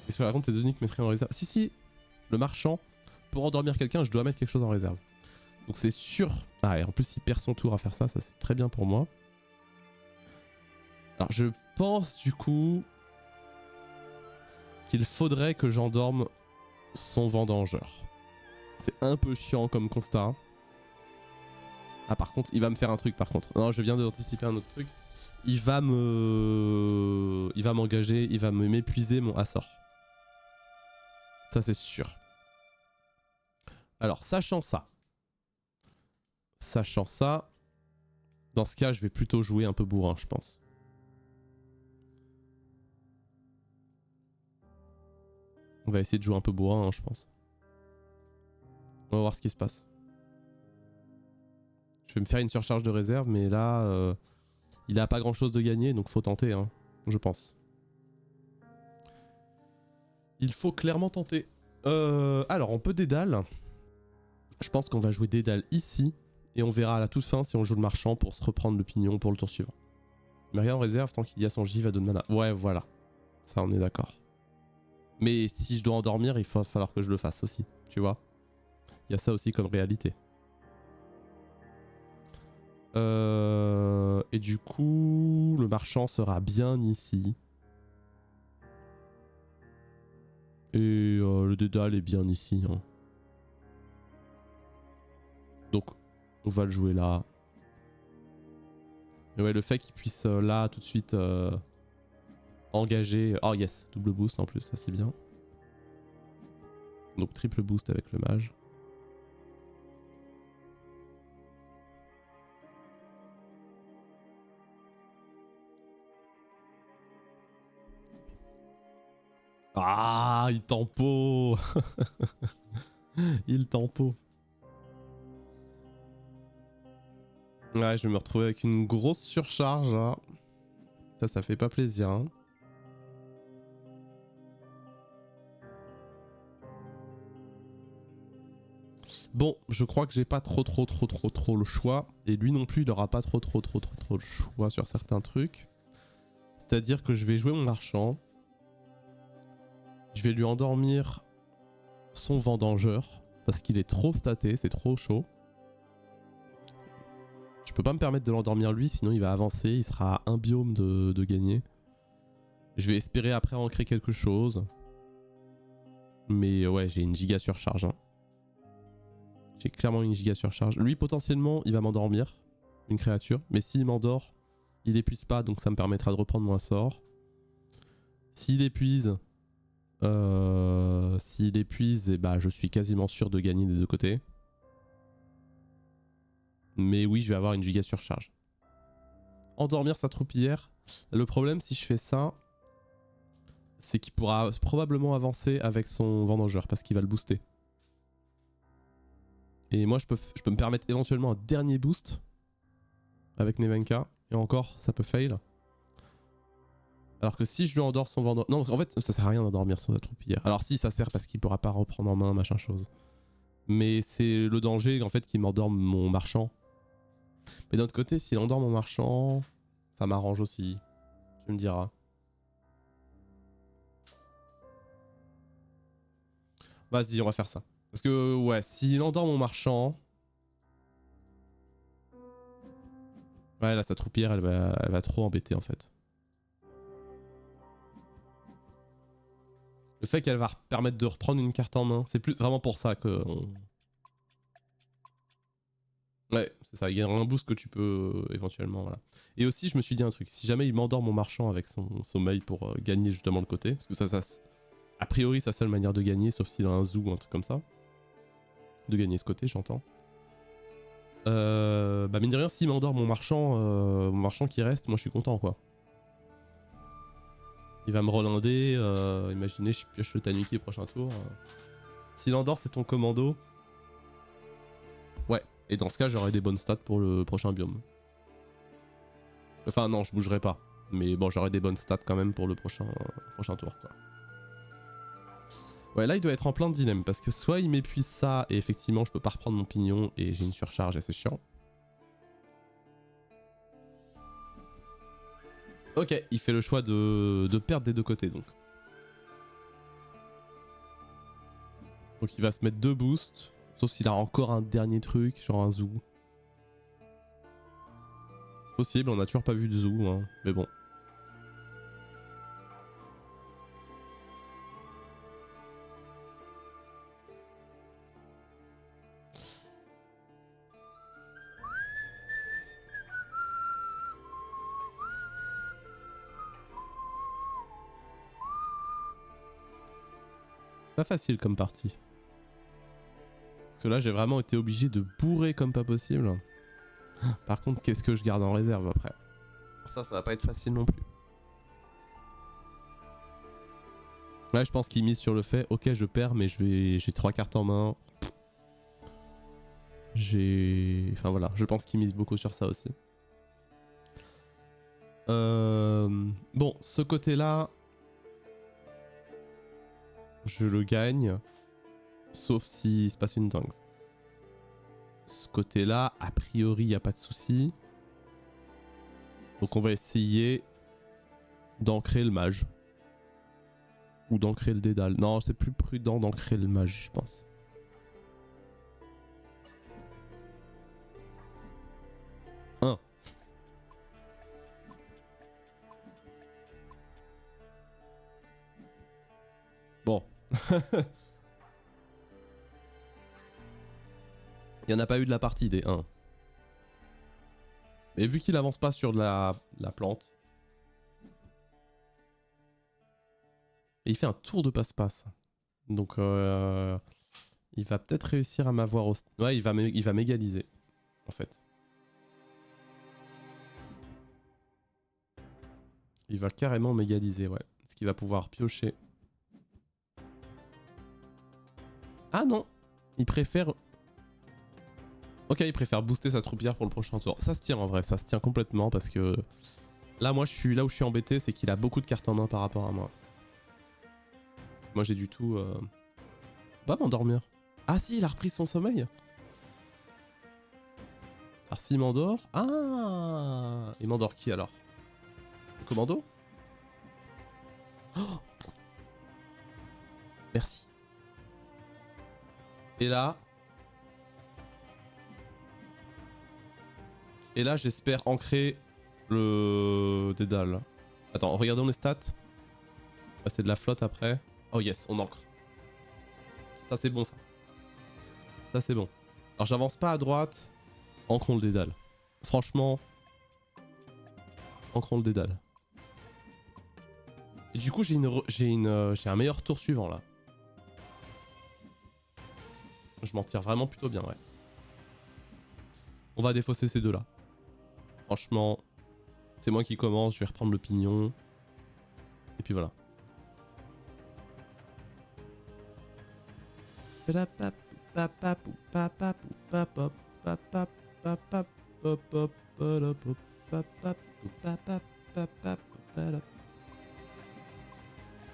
Est-ce que par contre tes uniques mettraient en réserve? Si, si. Le marchand, pour endormir quelqu'un, je dois mettre quelque chose en réserve. Donc c'est sûr. Ah, et en plus, il perd son tour à faire ça, ça c'est très bien pour moi. Alors je pense du coup qu'il faudrait que j'endorme son vendangeur. C'est un peu chiant comme constat. Ah par contre, il va me faire un truc par contre. Non, je viens d'anticiper un autre truc. Il va m'engager, il va m'épuiser mon Açor. Ça c'est sûr. Alors, sachant ça, dans ce cas, je vais plutôt jouer un peu bourrin, je pense. On va essayer de jouer un peu bourrin, hein, je pense. On va voir ce qui se passe. Je vais me faire une surcharge de réserve, mais là, il a pas grand chose de gagné, donc faut tenter, hein, je pense. Il faut clairement tenter. Alors, on peut dédale. Je pense qu'on va jouer dédale ici. Et on verra à la toute fin si on joue le marchand pour se reprendre le pignon pour le tour suivant. Mais rien en réserve tant qu'il y a son J va donner mana. Ouais, voilà. Ça, on est d'accord. Mais si je dois endormir, il va falloir que je le fasse aussi. Tu vois. Il y a ça aussi comme réalité. Et du coup, le marchand sera bien ici. Et le dédale est bien ici. Hein. Donc, on va le jouer là. Et ouais, le fait qu'il puisse là tout de suite engager. Oh yes, double boost en plus, ça c'est bien. Donc triple boost avec le mage. Ah, il tempo. Il tempo. Ouais, je vais me retrouver avec une grosse surcharge là. Ça fait pas plaisir. Hein. Bon, je crois que j'ai pas trop le choix. Et lui non plus, il aura pas trop le choix sur certains trucs. C'est-à-dire que je vais jouer mon marchand. Je vais lui endormir son vendangeur. Parce qu'il est trop staté, c'est trop chaud. Je peux pas me permettre de l'endormir lui, sinon il va avancer, il sera à un biome de gagner. Je vais espérer après en créer quelque chose. Mais ouais, j'ai une giga surcharge. Hein. J'ai clairement une giga surcharge. Lui, potentiellement, il va m'endormir, une créature. Mais s'il m'endort, il épuise pas, donc ça me permettra de reprendre mon sort. S'il épuise, eh bah, je suis quasiment sûr de gagner des deux côtés. Mais oui, je vais avoir une giga surcharge. Endormir sa troupière. Le problème, si je fais ça, c'est qu'il pourra probablement avancer avec son vendangeur parce qu'il va le booster. Et moi, je peux me permettre éventuellement un dernier boost avec Nevenka. Et encore, ça peut fail. Alors que si je lui endors son vendangeur... Non, en fait, ça sert à rien d'endormir son troupière. Alors si, ça sert parce qu'il pourra pas reprendre en main, machin chose. Mais c'est le danger, en fait, qu'il m'endorme mon marchand. Mais d'un autre côté, s'il endort mon marchand, ça m'arrange aussi. Tu me diras. Vas-y, on va faire ça. Parce que, ouais, s'il endort mon marchand... Ouais, là, sa troupière, elle va trop embêter, en fait. Le fait qu'elle va permettre de reprendre une carte en main, c'est plus vraiment pour ça que... Ouais, c'est ça, il y a un boost que tu peux éventuellement, voilà. Et aussi, je me suis dit un truc, si jamais il m'endort mon marchand avec son sommeil pour gagner justement le côté, parce que ça, a priori, sa seule manière de gagner, sauf s'il a un zoo ou un truc comme ça, de gagner ce côté, j'entends. Bah mine de rien, s'il m'endort mon marchand qui reste, moi je suis content, quoi. Il va me relander, imaginez, je pioche le Tanuki au prochain tour. S'il endort, c'est ton commando. Ouais, et dans ce cas, j'aurai des bonnes stats pour le prochain biome. Enfin non, je bougerai pas. Mais bon, j'aurai des bonnes stats quand même pour le prochain tour, quoi. Ouais, là, il doit être en plein de dilemme, parce que soit il m'épuise ça, et effectivement, je peux pas reprendre mon pignon, et j'ai une surcharge, et c'est chiant. Ok, il fait le choix de perdre des deux côtés, donc. Donc il va se mettre 2 boosts. Sauf s'il a encore un dernier truc, genre un zoo. C'est possible, on a toujours pas vu de zoo, hein. Mais bon. Pas facile comme partie. Parce que là j'ai vraiment été obligé de bourrer comme pas possible. Par contre qu'est-ce que je garde en réserve après? Ça va pas être facile non plus. Là je pense qu'il mise sur le fait, ok je perds mais j'ai 3 cartes en main. Enfin voilà, je pense qu'il mise beaucoup sur ça aussi. Bon, ce côté-là, je le gagne. Sauf s'il se passe une dingue. Ce côté-là, a priori, il n'y a pas de souci. Donc on va essayer d'ancrer le mage. Ou d'ancrer le dédale. Non, c'est plus prudent d'ancrer le mage, je pense. Un. Bon. Il n'y en a pas eu de la partie des 1. Et vu qu'il avance pas sur de la plante. Et il fait un tour de passe-passe. Donc il va peut-être réussir à m'avoir au... Ouais, il va m'égaliser. En fait. Il va carrément m'égaliser, ouais. Parce qu'il va pouvoir piocher. Ah non! Il préfère... Ok, il préfère booster sa troupière pour le prochain tour. Ça se tient en vrai, ça se tient complètement parce que... Là, moi, là où je suis embêté, c'est qu'il a beaucoup de cartes en main par rapport à moi. Moi, j'ai du tout... Pas m'endormir. Ah si, il a repris son sommeil. Alors s'il m'endort... Ah, il m'endort qui alors? Le commando? Oh, merci. Et là... Et là, j'espère ancrer le dédale. Attends, regardons les stats. Ah, c'est de la flotte après. Oh yes, on ancre. Ça c'est bon ça. Ça c'est bon. Alors j'avance pas à droite. Ancrons le dédale. Franchement. Ancrons le dédale. Et du coup j'ai un meilleur tour suivant là. Je m'en tire vraiment plutôt bien, ouais. On va défausser ces deux là. Franchement, c'est moi qui commence, je vais reprendre le pignon. Et puis voilà. Parce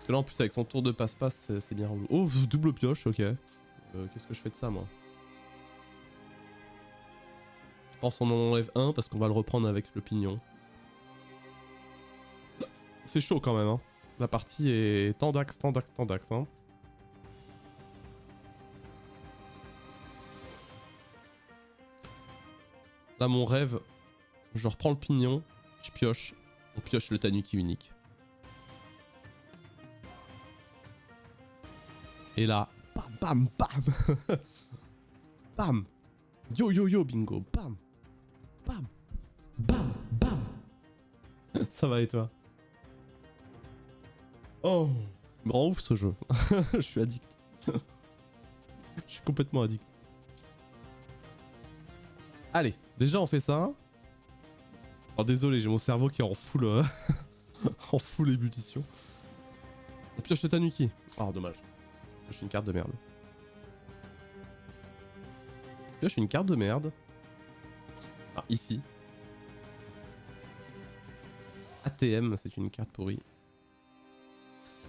que là en plus avec son tour de passe-passe c'est bien relou. Oh double pioche, ok. Qu'est-ce que je fais de ça moi? Je pense qu'on en enlève un parce qu'on va le reprendre avec le pignon. C'est chaud quand même hein. La partie est tendax hein. Là mon rêve, je reprends le pignon, je pioche, on pioche le tanuki unique. Et là, bam bam bam bam. Yo yo yo bingo, bam bam bam bam. Ça va et toi? Oh, grand ouf ce jeu. Je suis addict. Je suis complètement addict. Allez, déjà on fait ça. Oh désolé, j'ai mon cerveau qui est en full en full ébullition. On pioche le tanuki. Oh dommage. Je suis une carte de merde. Je suis une carte de merde. Ah ici. ATM, c'est une carte pourrie.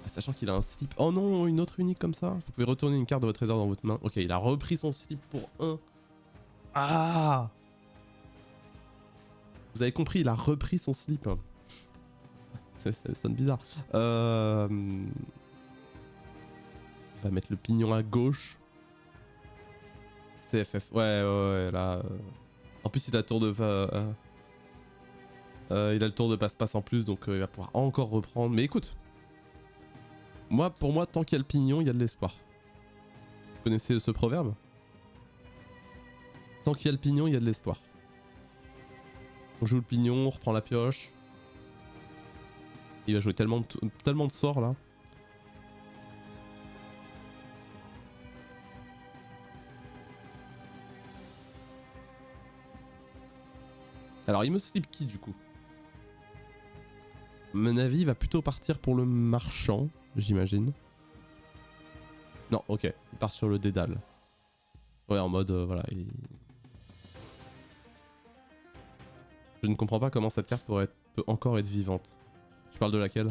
Ah, sachant qu'il a un slip. Oh non, une autre unique comme ça. Vous pouvez retourner une carte de votre trésor dans votre main. Ok, il a repris son slip pour 1. Ah! Vous avez compris, il a repris son slip. Ça sonne bizarre. On va mettre le pignon à gauche. CFF, ouais, là... En plus il a le tour de... il a le tour de passe-passe en plus, donc il va pouvoir encore reprendre. Mais écoute, pour moi, tant qu'il y a le pignon, il y a de l'espoir. Vous connaissez ce proverbe? Tant qu'il y a le pignon, il y a de l'espoir. On joue le pignon, on reprend la pioche. Il va jouer tellement de sorts là. Alors il me slip qui du coup? Mon avis il va plutôt partir pour le marchand, j'imagine. Non, ok, il part sur le dédale. Ouais, en mode, voilà. Je ne comprends pas comment cette carte peut encore être vivante. Tu parles de laquelle?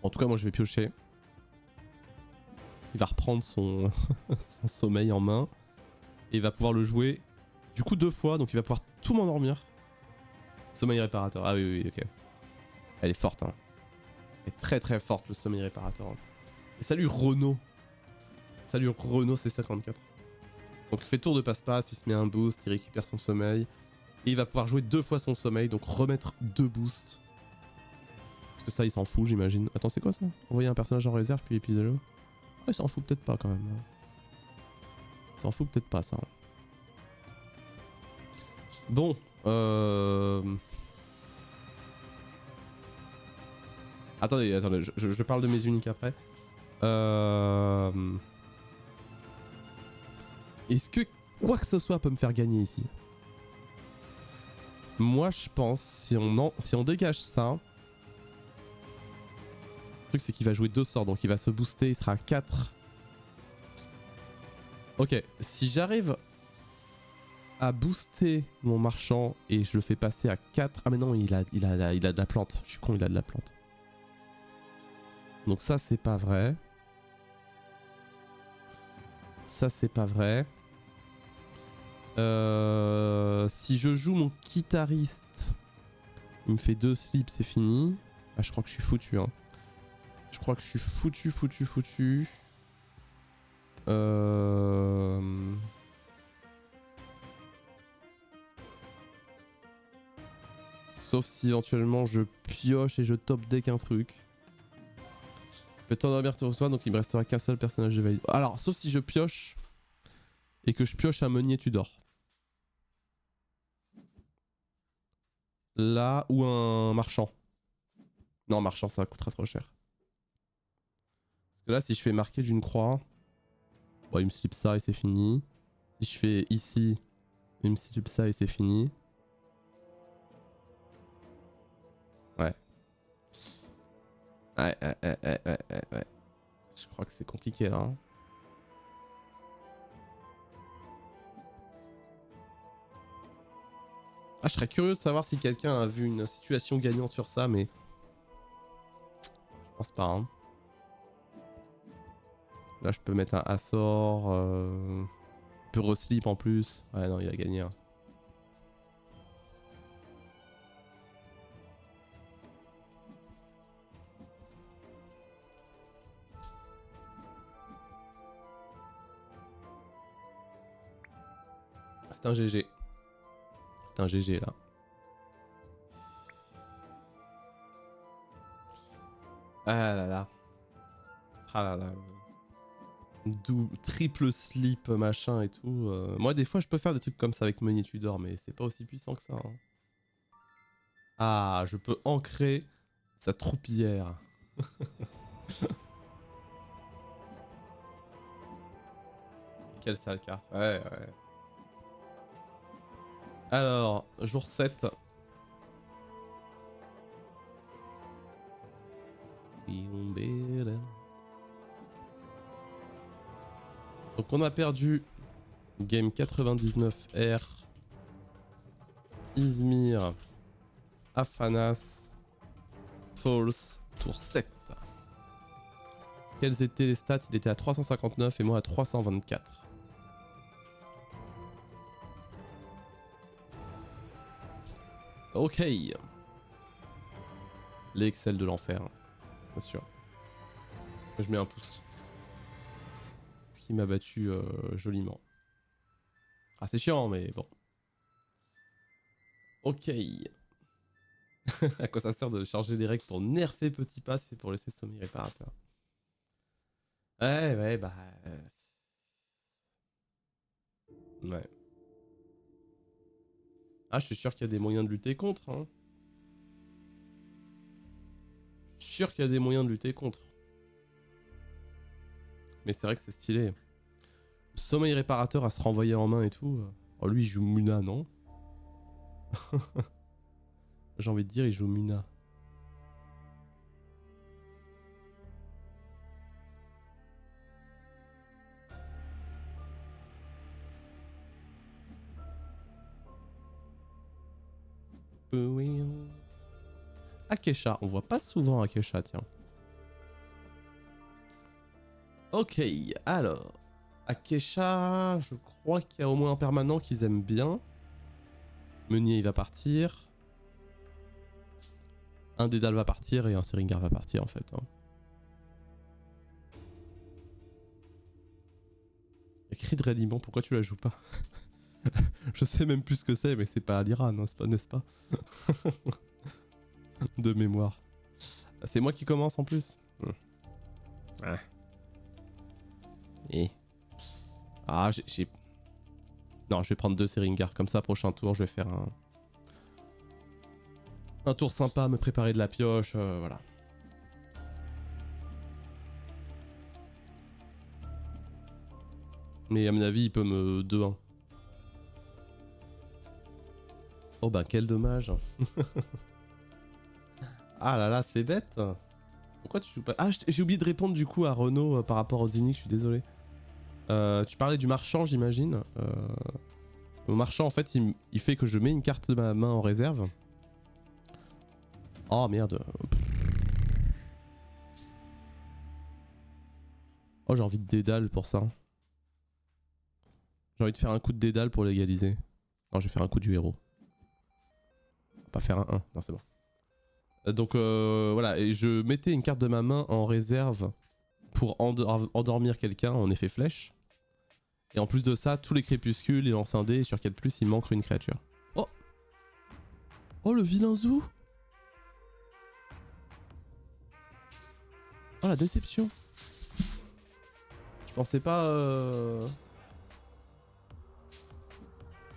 En tout cas, moi je vais piocher. Il va reprendre son, son sommeil en main. Et il va pouvoir le jouer du coup 2 fois, donc il va pouvoir tout m'endormir. Sommeil réparateur, ah oui, ok. Elle est forte, hein. Elle est très très forte, le sommeil réparateur. Et salut Renault. Salut Renault C54. Donc il fait tour de passe-passe, il se met un boost, il récupère son sommeil. Et il va pouvoir jouer 2 fois son sommeil, donc remettre 2 boosts. Parce que ça, il s'en fout, j'imagine. Attends, c'est quoi ça? Envoyer un personnage en réserve, puis épisode. Ah, il s'en fout peut-être pas quand même. Il s'en fout peut-être pas, ça. Bon, Attendez, je parle de mes uniques après. Est-ce que quoi que ce soit peut me faire gagner ici? Moi, je pense, si on dégage ça... Le truc, c'est qu'il va jouer 2 sorts, donc il va se booster, il sera à 4. Ok, si j'arrive à booster mon marchand et je le fais passer à 4... Ah mais non, il a de la plante. Je suis con, il a de la plante. Donc ça, c'est pas vrai. Ça, c'est pas vrai. Si je joue mon guitariste, il me fait 2 slips, c'est fini. Ah, je crois que je suis foutu, hein. Je crois que je suis foutu. Sauf si éventuellement je pioche et je top deck un truc. Je peux t'endormir tout soi, donc il me restera qu'un seul personnage de valide. Alors, sauf si je pioche et que je pioche un meunier, tu dors. Là, ou un marchand. Non, marchand, ça coûtera trop cher. Parce que là, si je fais marquer d'une croix, bon, il me slip ça et c'est fini. Si je fais ici, il me slip ça et c'est fini. Ouais. Ouais. Je crois que c'est compliqué là. Hein. Ah, je serais curieux de savoir si quelqu'un a vu une situation gagnante sur ça, mais... Je pense pas, hein. Là, je peux mettre un Assor. Je peux reslip en plus. Ouais, non, il a gagné. Hein. C'est un GG. C'est un GG là. Ah là là. Ah là là. Triple slip machin et tout. Moi des fois je peux faire des trucs comme ça avec Meunier Tudor mais c'est pas aussi puissant que ça. Hein. Ah, je peux ancrer sa troupière. Quelle sale carte. Ouais. Alors, jour 7. Donc on a perdu game 99R, Izmir, Afanas, False, tour 7. Quelles étaient les stats? Il était à 359 et moi à 324. Ok. Les Excel de l'enfer, bien sûr. Je mets un pouce. qui m'a battu joliment. Ah, c'est chiant, mais bon. Ok. À quoi ça sert de charger les règles pour nerfer Petit Pas si c'est pour laisser sommeil réparateur? Ouais, bah... Ouais. Ah, je suis sûr qu'il y a des moyens de lutter contre, hein. Je suis sûr qu'il y a des moyens de lutter contre. Mais c'est vrai que c'est stylé. Sommeil réparateur à se renvoyer en main et tout. Oh, lui, il joue Muna, non? J'ai envie de dire, il joue Muna. Akesha, on voit pas souvent Akesha, tiens. Ok, alors. Akesha, je crois qu'il y a au moins un permanent qu'ils aiment bien. Meunier, il va partir. Un Dédale va partir et un Seringar va partir, en fait. Hein. Cri de ralliement, pourquoi tu la joues pas? Je sais même plus ce que c'est, mais c'est pas Aliran, hein, n'est-ce pas? De mémoire. C'est moi qui commence en plus. Ah. Et... Ah, j'ai... Non, je vais prendre 2 Seringar. Comme ça, prochain tour, je vais faire un tour sympa, me préparer de la pioche, voilà. Mais à mon avis, il peut me 2-1. Oh bah, quel dommage. Ah là là, c'est bête. Pourquoi tu joues pas... Ah, j'ai oublié de répondre du coup à Renaud par rapport au Zinix, je suis désolé. Tu parlais du marchand, j'imagine. Le marchand, en fait, il fait que je mets une carte de ma main en réserve. Oh merde. Oh, j'ai envie de dédale pour ça. J'ai envie de faire un coup de dédale pour l'égaliser. Non, je vais faire un coup du héros. On va pas faire un 1. Non, c'est bon. Donc voilà, et je mettais une carte de ma main en réserve pour endormir quelqu'un en effet flèche. Et en plus de ça, tous les crépuscules, les lancent un dé, et sur 4+, il manque une créature. Oh! Oh, le vilain Zou! Oh, la déception! Je pensais pas...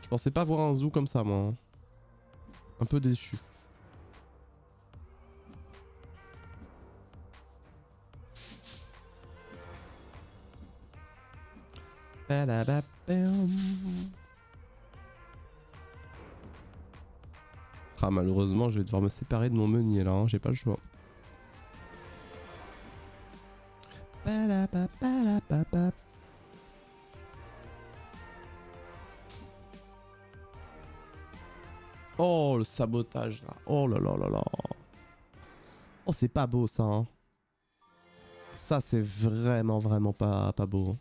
Je pensais pas voir un Zou comme ça, moi. Hein. Un peu déçu. Ah, malheureusement, je vais devoir me séparer de mon meunier là, hein. J'ai pas le choix. Oh, le sabotage là. Oh là là là là. Oh, c'est pas beau ça. Hein. Ça, c'est vraiment pas beau.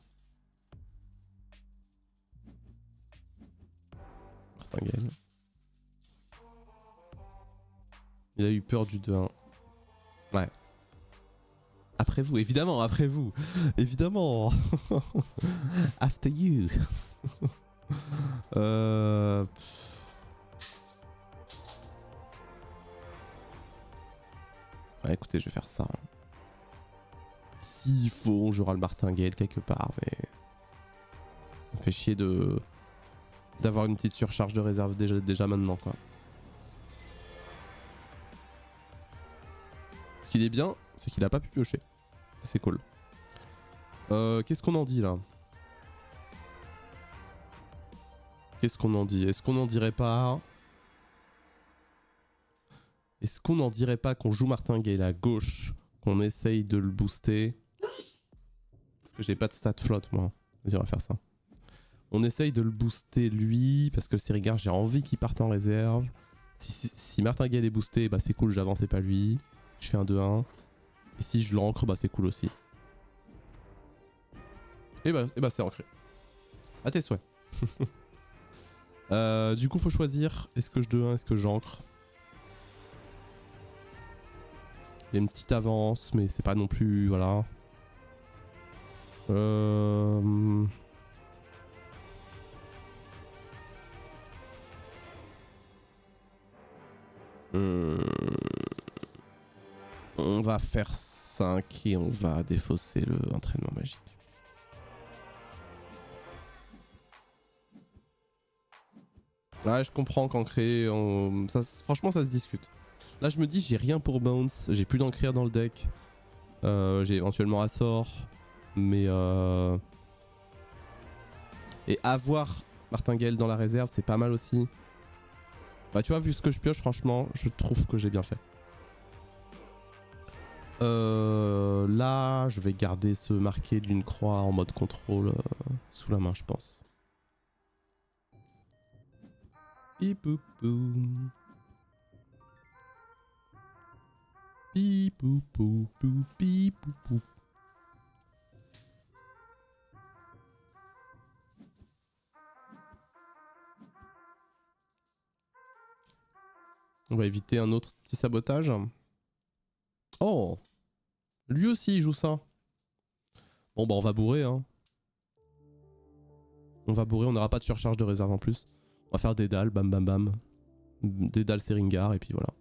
Martingale. Il a eu peur du 2-1. Ouais. Après vous, évidemment, après vous. Évidemment. After you. Ouais, écoutez, je vais faire ça. S'il faut, j'aurai le martingale quelque part, mais... Ça me fait chier d'avoir une petite surcharge de réserve déjà maintenant, quoi. Ce qu'il est bien, c'est qu'il a pas pu piocher. C'est cool. Qu'est-ce qu'on en dit, là? Qu'est-ce qu'on en dit? Est-ce qu'on en dirait pas... Est-ce qu'on en dirait pas qu'on joue martingale à gauche, qu'on essaye de le booster? Parce que j'ai pas de stat flotte, moi. Vas-y, on va faire ça. On essaye de le booster lui, parce que le Seringar, j'ai envie qu'il parte en réserve. Si Martingale est boosté, bah c'est cool, j'avance et pas lui. Je fais un 2-1. Et si je l'ancre, bah c'est cool aussi. Et bah c'est ancré. À tes souhaits. Du coup, faut choisir. Est-ce que je 2-1, est-ce que j'ancre? Il y a une petite avance, mais c'est pas non plus... Voilà. Euh... On va faire 5 et on va défausser le entraînement magique. Ouais, je comprends qu'en créer, franchement ça se discute. Là je me dis j'ai rien pour bounce, j'ai plus d'encre dans le deck. J'ai éventuellement Assor, mais et avoir Martingale dans la réserve c'est pas mal aussi. Bah tu vois, vu ce que je pioche, franchement je trouve que j'ai bien fait. Là je vais garder ce marqué d'une croix en mode contrôle sous la main je pense. Pipoupoum. Pipoupoupou, pipoupou. On va éviter un autre petit sabotage. Oh, lui aussi il joue ça. Bon bah on va bourrer hein. On va bourrer, on n'aura pas de surcharge de réserve en plus. On va faire des dalles, bam bam bam. Des dalles Seringar et puis voilà.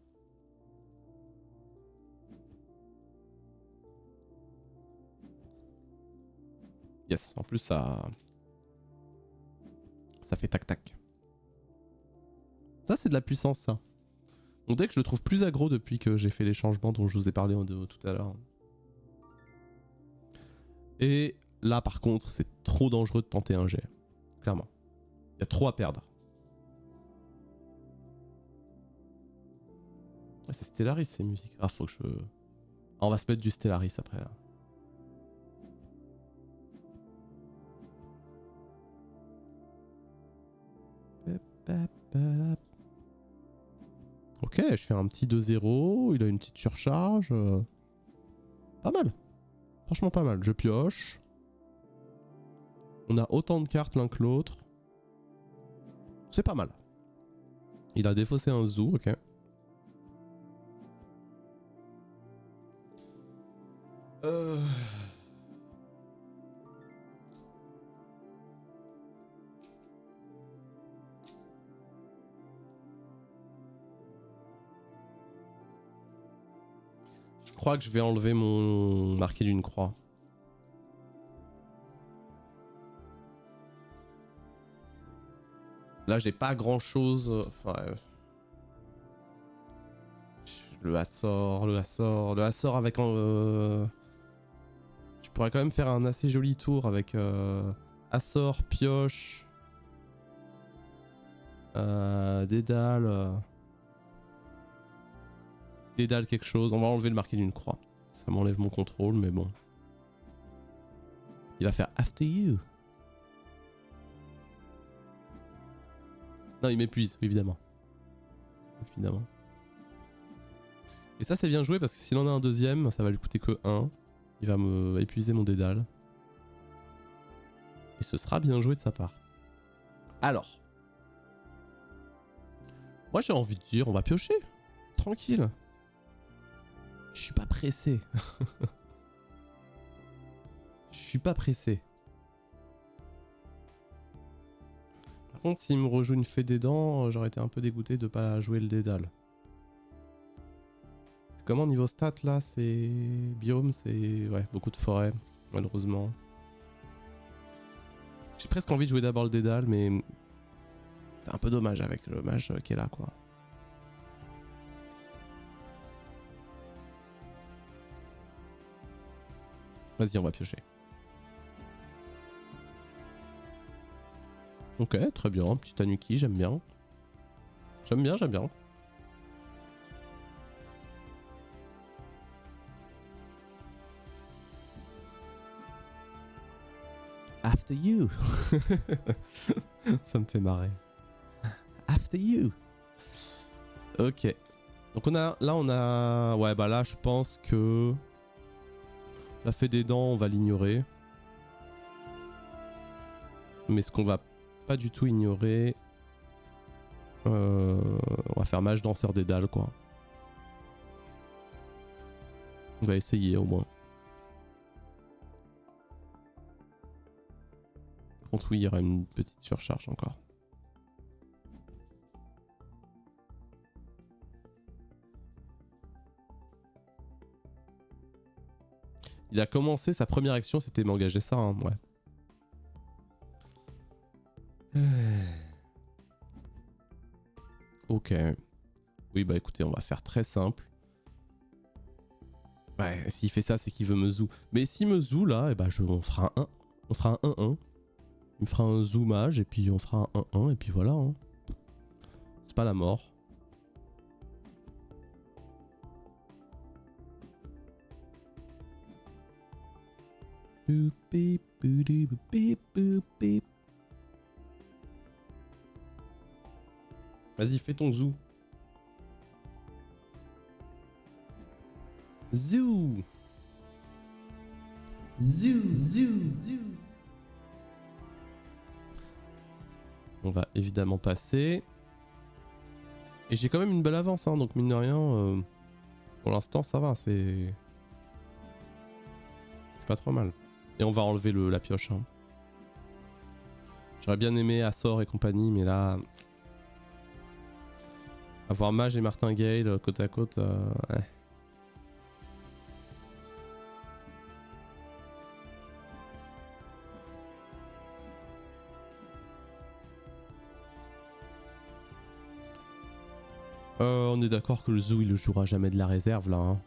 Yes, en plus ça fait tac tac. Ça c'est de la puissance ça. Mon deck je le trouve plus aggro depuis que j'ai fait les changements dont je vous ai parlé tout à l'heure. Et là par contre c'est trop dangereux de tenter un jet. Clairement. Il y a trop à perdre. Ouais, c'est Stellaris ces musiques. Ah faut que je... Ah, on va se mettre du Stellaris après là. Ok, je fais un petit 2-0, il a une petite surcharge. Pas mal. Franchement pas mal. Je pioche. On a autant de cartes l'un que l'autre. C'est pas mal. Il a défaussé un zoo, ok. Je crois que je vais enlever mon marqué d'une croix. Là j'ai pas grand chose. Enfin, le Hassor avec je pourrais quand même faire un assez joli tour avec Hassor, pioche, Dédale. Dédale quelque chose. On va enlever le marqué d'une croix. Ça m'enlève mon contrôle, mais bon. Il va faire After You. Non, il m'épuise, évidemment. Évidemment. Et ça, c'est bien joué parce que s'il en a un deuxième, ça va lui coûter que 1. Il va me épuiser mon Dédale. Et ce sera bien joué de sa part. Alors. Moi, j'ai envie de dire, on va piocher. Tranquille. Je suis pas pressé. Je suis pas pressé. Par contre, s'il me rejoue une fée des dents, j'aurais été un peu dégoûté de pas jouer le Dédale. Comment niveau stats là, c'est biome, c'est ouais, beaucoup de forêt, malheureusement. J'ai presque envie de jouer d'abord le Dédale, mais c'est un peu dommage avec le mage qui est là, quoi. Vas-y, on va piocher. Ok, très bien, petit Tanuki, j'aime bien. J'aime bien, j'aime bien. After you. Ça me fait marrer. After you. Ok. Donc on a... Ouais, bah là, je pense que... La fée des dents, on va l'ignorer. Mais ce qu'on va pas du tout ignorer... On va faire mage danseur des dalles, quoi. On va essayer, au moins. contre, oui, il y aura une petite surcharge encore. Il a commencé, sa première action, c'était m'engager ça, hein, ouais. Ok. Oui, bah écoutez, on va faire très simple. Ouais, s'il fait ça, c'est qu'il veut me zoo. Mais s'il me zoo là, eh ben on fera un 1. On fera un 1-1. Il me fera un zoomage et puis on fera un 1-1 et puis voilà. Hein. C'est pas la mort. Vas-y, fais ton zoo. Zoo. Zoo, zoo, zoo. On va évidemment passer. Et j'ai quand même une belle avance, hein, donc mine de rien, pour l'instant ça va, c'est pas trop mal. Et on va enlever la pioche. Hein. J'aurais bien aimé Assor et compagnie, mais là... Avoir Mage et Martingale côte à côte, ouais. On est d'accord que le zoo il le jouera jamais de la réserve là. Hein.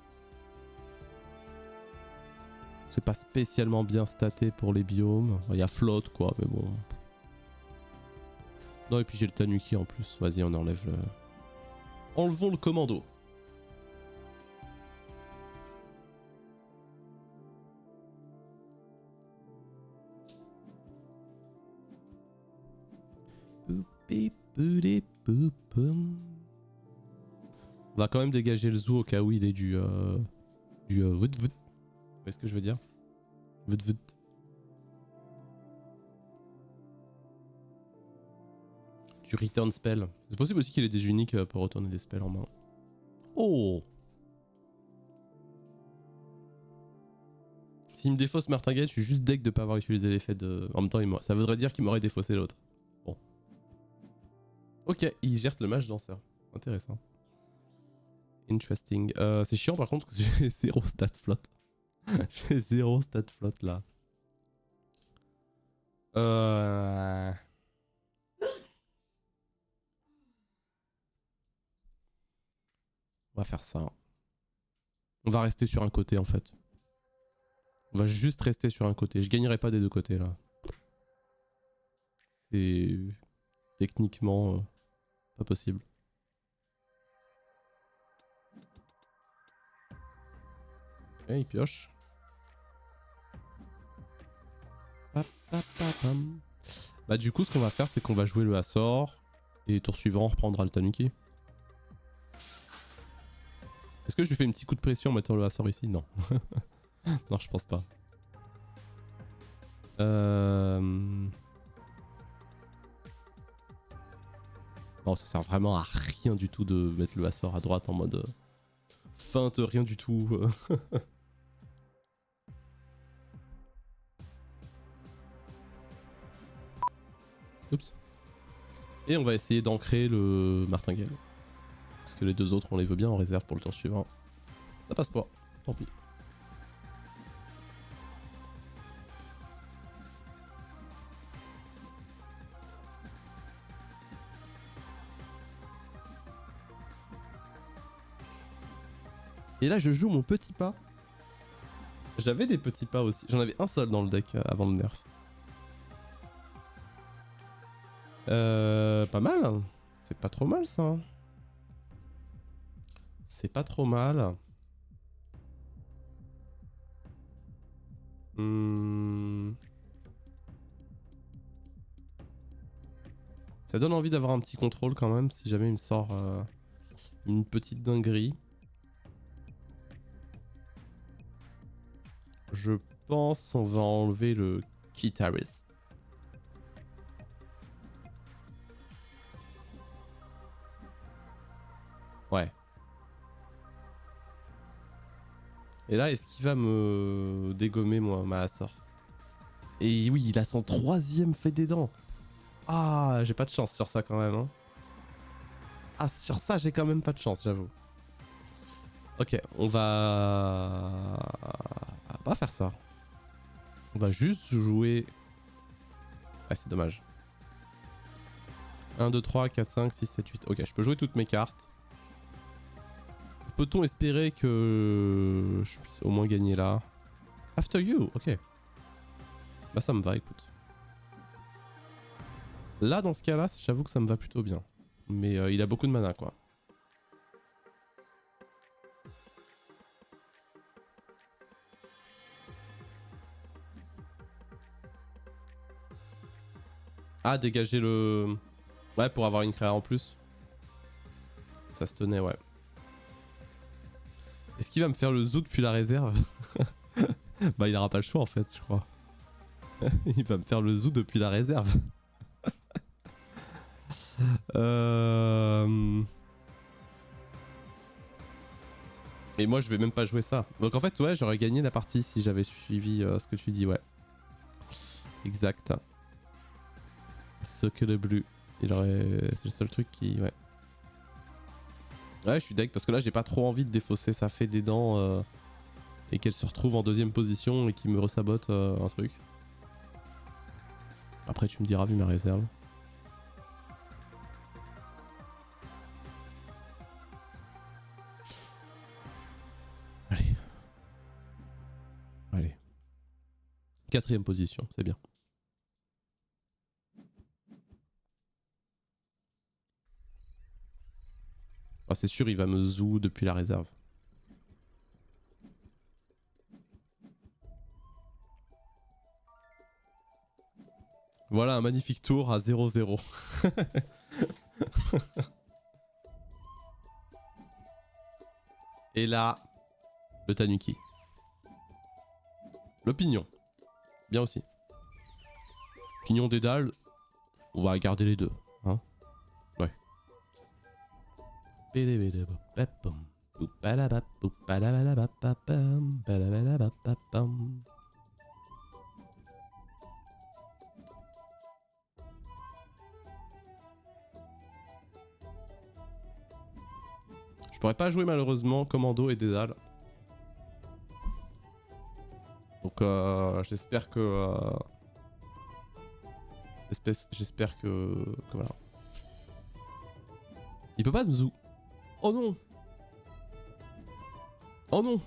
C'est pas spécialement bien staté pour les biomes. Il y a flotte quoi, mais bon. Non et puis j'ai le Tanuki en plus. Vas-y on enlève le... Enlevons le commando. On va quand même dégager le zoo au cas où il est du vout. Vous voyez ce que je veux dire? Vout. Du return spell. C'est possible aussi qu'il ait des uniques pour retourner des spells en main. Oh! S'il me défausse Martingale, je suis juste deg de pas avoir utilisé l'effet de... En même temps, ça voudrait dire qu'il m'aurait défaussé l'autre. Bon. Ok, il gère le mage danseur. Intéressant. Interesting. C'est chiant par contre parce que j'ai 0 stat flot. J'ai 0 stat flot là. On va faire ça. On va rester sur un côté en fait. On va juste rester sur un côté. Je gagnerai pas des deux côtés là. C'est techniquement pas possible. Ok, il pioche. Bah du coup ce qu'on va faire c'est qu'on va jouer le Assor. Et tour suivant on reprendra le Tanuki. Est-ce que je lui fais un petit coup de pression en mettant le Assor ici? Non. Non je pense pas. Non ça sert vraiment à rien du tout de mettre le Assor à droite en mode feinte, rien du tout. Oups. Et on va essayer d'ancrer le Martingale. Parce que les deux autres on les veut bien en réserve pour le tour suivant. Ça passe pas, tant pis. Et là je joue mon petit pas. J'avais des petits pas aussi. J'en avais un seul dans le deck avant le nerf. Pas mal. C'est pas trop mal ça. C'est pas trop mal. Ça donne envie d'avoir un petit contrôle quand même si jamais il me sort une petite dinguerie. Je pense on va enlever le guitariste. Ouais. Et là, est-ce qu'il va me dégommer moi ma Assor? Et oui, il a son 3e fait des dents. Ah, j'ai pas de chance sur ça quand même. Hein. Ah, sur ça, j'ai quand même pas de chance, j'avoue. Ok, on va pas faire ça. On va juste jouer... Ah, c'est dommage. 1, 2, 3, 4, 5, 6, 7, 8. Ok, je peux jouer toutes mes cartes. Peut-on espérer que je puisse au moins gagner là? After you, ok. Bah ça me va, écoute. Là, dans ce cas-là, j'avoue que ça me va plutôt bien. Mais il a beaucoup de mana, quoi. Ah, dégager le... Ouais, pour avoir une créa en plus. Ça se tenait, ouais. Est-ce qu'il va me faire le zoo depuis la réserve? Bah, il aura pas le choix, en fait, je crois. Il va me faire le zoo depuis la réserve. Et moi, je vais même pas jouer ça. Donc, en fait, ouais, j'aurais gagné la partie si j'avais suivi ce que tu dis, ouais. Exact. Ce que le bleu. Il aurait... C'est le seul truc qui... Ouais. Ouais, je suis deg parce que là, j'ai pas trop envie de défausser ça fait des dents et qu'elle se retrouve en 2ème position et qu'il me resabote un truc. Après, tu me diras, vu ma réserve. Allez. Allez. 4ème position, c'est bien. Ah, c'est sûr, il va me zoo depuis la réserve. Voilà un magnifique tour à 0-0. Et là, le Tanuki. Le pignon. Bien aussi. Pignon des dalles, on va garder les deux. Hein, ouais. Je pourrais pas jouer malheureusement Commando et Dédale. Donc j'espère que... J'espère que voilà. Il peut pas me zoo. Oh non. Oh non.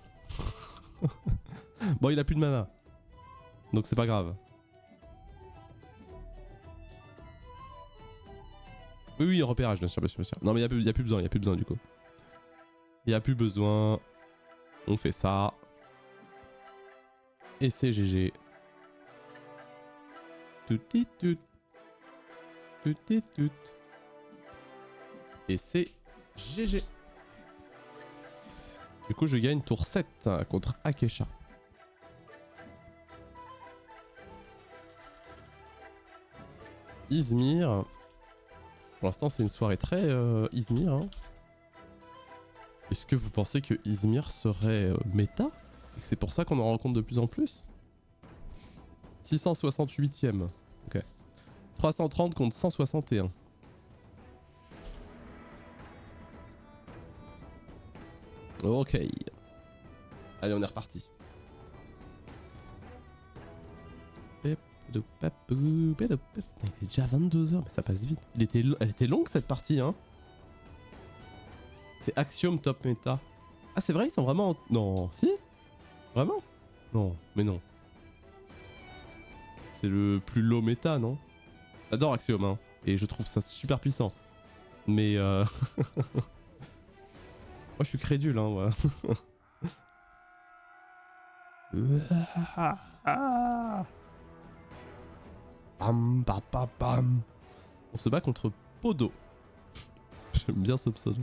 Bon, il a plus de mana. Donc c'est pas grave. Oui, oui, repérage, bien sûr, bien sûr, bien sûr. Non, mais il y a plus besoin, il y a plus besoin du coup. Il y a plus besoin. On fait ça. Et c'est GG. Tout. Tout. Et c'est GG. Du coup, je gagne tour 7 contre Akesha. Izmir. Pour l'instant, c'est une soirée très Izmir. Hein. Est-ce que vous pensez que Izmir serait méta? Et que c'est pour ça qu'on en rencontre de plus en plus? 668ème. Ok. 330 contre 161. Ok. Allez, on est reparti. Il est déjà 22h, mais ça passe vite. Elle était longue cette partie, hein. C'est Axiom top méta. Ah, c'est vrai, ils sont vraiment... Non, si? Vraiment? Non, mais non. C'est le plus low méta, non? J'adore Axiom, hein. Et je trouve ça super puissant. Mais moi, je suis crédule, hein, ouais. Bam, bam, bam, bam. On se bat contre Podo. J'aime bien ce pseudo.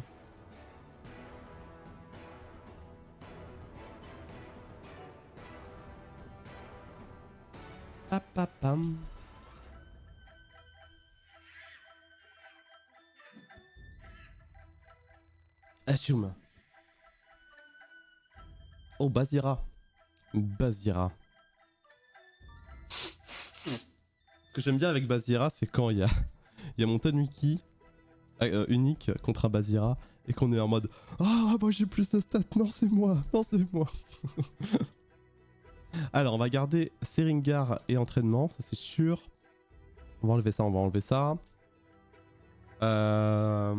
Papapam. Assume. Oh, Bazira. Bazira. Ce que j'aime bien avec Bazira, c'est quand il y a mon Tanuki unique contre un Bazira et qu'on est en mode ah, moi j'ai plus de stats, non c'est moi, non c'est moi. Alors on va garder Seringar et entraînement, ça c'est sûr. On va enlever ça, on va enlever ça. Je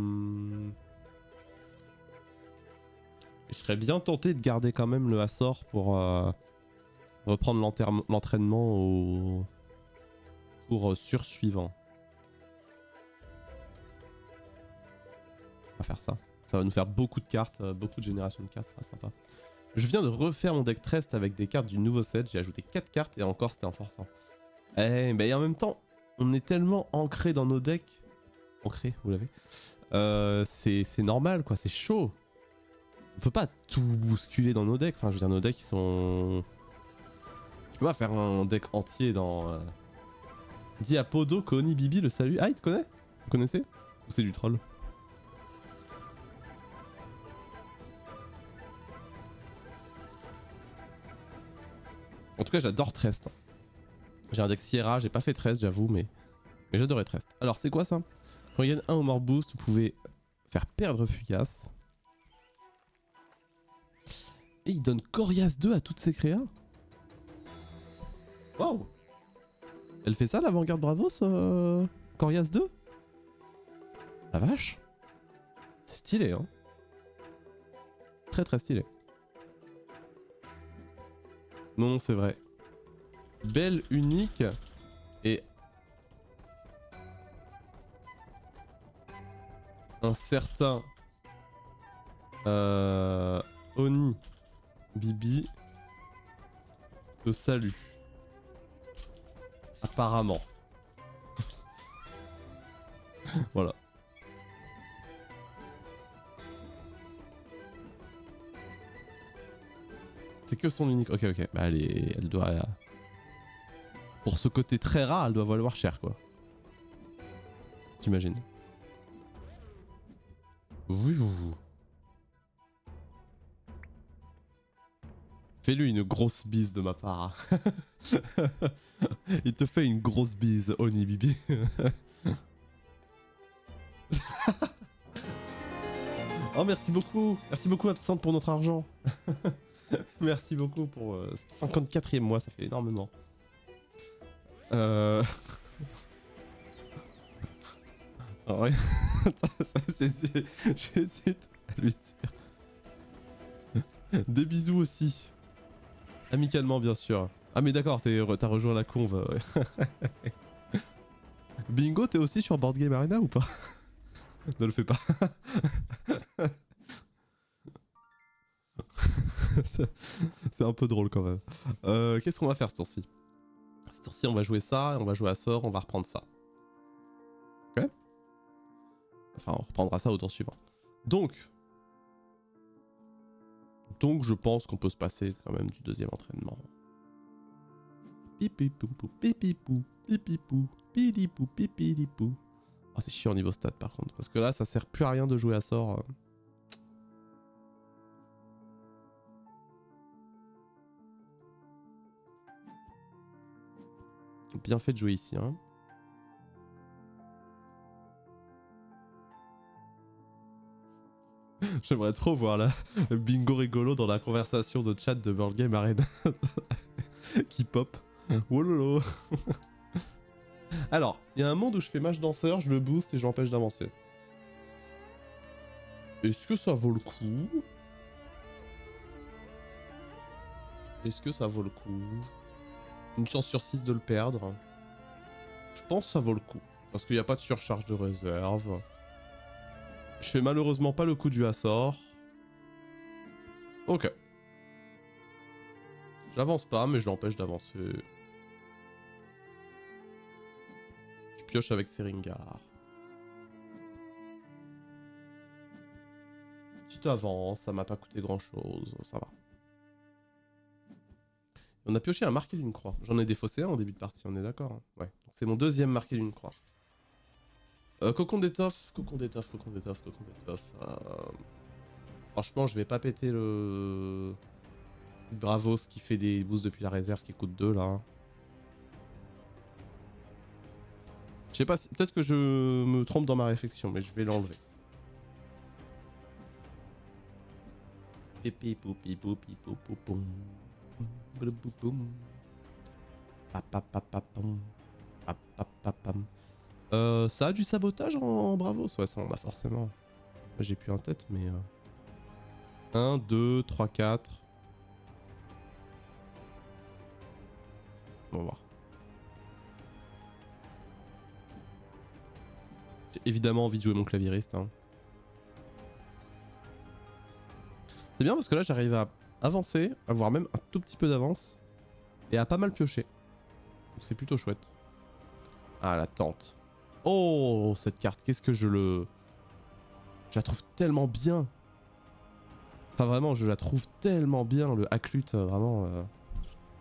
serais bien tenté de garder quand même le Açor pour reprendre l'entraînement au tour sursuivant. On va faire ça. Ça va nous faire beaucoup de cartes, beaucoup de générations de cartes, ça sera sympa. Je viens de refaire mon deck Trest avec des cartes du nouveau set. J'ai ajouté 4 cartes et encore c'était en forçant. Et en même temps, on est tellement ancré dans nos decks. Ancré, vous l'avez. C'est normal quoi, c'est chaud. On peut pas tout bousculer dans nos decks. Enfin, je veux dire, nos decks ils sont. Tu peux pas faire un deck entier dans. Diapodo, Koni, Bibi, le salut. Ah, il te connaît? Vous connaissez? Ou c'est du troll? En tout cas, j'adore Trest. J'ai un deck Sierra, j'ai pas fait Trest, j'avoue, mais j'adorais Trest. Alors, c'est quoi ça? Quand il y a 1 au mort boost, vous pouvez faire perdre Fugace. Et il donne Corias 2 à toutes ses créas. Waouh! Elle fait ça, l'avant-garde Bravos Corias 2? La vache! C'est stylé, hein? Très très stylé. Non, c'est vrai. Belle, unique et un certain Oni Bibi te salue. Apparemment. Voilà. C'est que son unique. Ok, ok. Bah, elle doit. Pour ce côté très rare, elle doit valoir cher, quoi. J'imagine. Oui, oui. Fais-lui une grosse bise de ma part. Il te fait une grosse bise, Oni Bibi. Oh, merci beaucoup. Merci beaucoup, Absinthe, pour notre argent. Merci beaucoup pour 54e mois, ça fait énormément. Oh, ouais. J'hésite à lui dire. Des bisous aussi. Amicalement, bien sûr. Ah, mais d'accord, t'as rejoint la conve. Ouais. Bingo, t'es aussi sur Board Game Arena ou pas? Ne le fais pas. C'est un peu drôle quand même. Qu'est-ce qu'on va faire ce tour-ci? Ce tour-ci, on va jouer ça, on va jouer à sort, on va reprendre ça. Ok? Enfin, on reprendra ça au tour suivant. Donc, je pense qu'on peut se passer quand même du deuxième entraînement. Pipipou, pipipou, pipipou, pipipou, pipipou. Oh, c'est chiant au niveau stat par contre, parce que là, ça sert plus à rien de jouer à sort. Bien fait de jouer ici, hein. J'aimerais trop voir là Bingo rigolo dans la conversation de chat de Board Game Arena qui pop. Wololo. Alors, il y a un monde où je fais mage danseur, je le booste et je l'empêche d'avancer. Est-ce que ça vaut le coup? Est-ce que ça vaut le coup? Une chance sur 6 de le perdre. Je pense que ça vaut le coup. Parce qu'il n'y a pas de surcharge de réserve. Je fais malheureusement pas le coup du Açor. Ok. J'avance pas, mais je l'empêche d'avancer. Je pioche avec Seringar. Petite avance, ça m'a pas coûté grand chose, ça va. On a pioché un marqué d'une croix. J'en ai défaussé un en début de partie, on est d'accord, hein? Ouais. C'est mon deuxième marqué d'une croix. Cocon d'étoffe, cocon d'étoffe, cocon d'étoffe, cocon d'étoffe. Franchement, je vais pas péter le Bravos qui fait des boosts depuis la réserve qui coûte 2 là. Je sais pas, peut-être que je me trompe dans ma réflexion, mais je vais l'enlever. Pipi poupi poupi poupoum. Boum. Papapapapam. Papapapam. Ça a du sabotage en Bravos? Ouais, ça on a forcément. J'ai plus en tête, mais... 1, 2, 3, 4. On va voir. J'ai évidemment envie de jouer mon claviériste. Hein. C'est bien parce que là j'arrive à avancer, à avoir même un tout petit peu d'avance. Et à pas mal piocher. Donc c'est plutôt chouette. Ah, la tente. Oh, cette carte, qu'est-ce que je le... Je la trouve tellement bien. Enfin vraiment, je la trouve tellement bien, le Hakluyt, vraiment.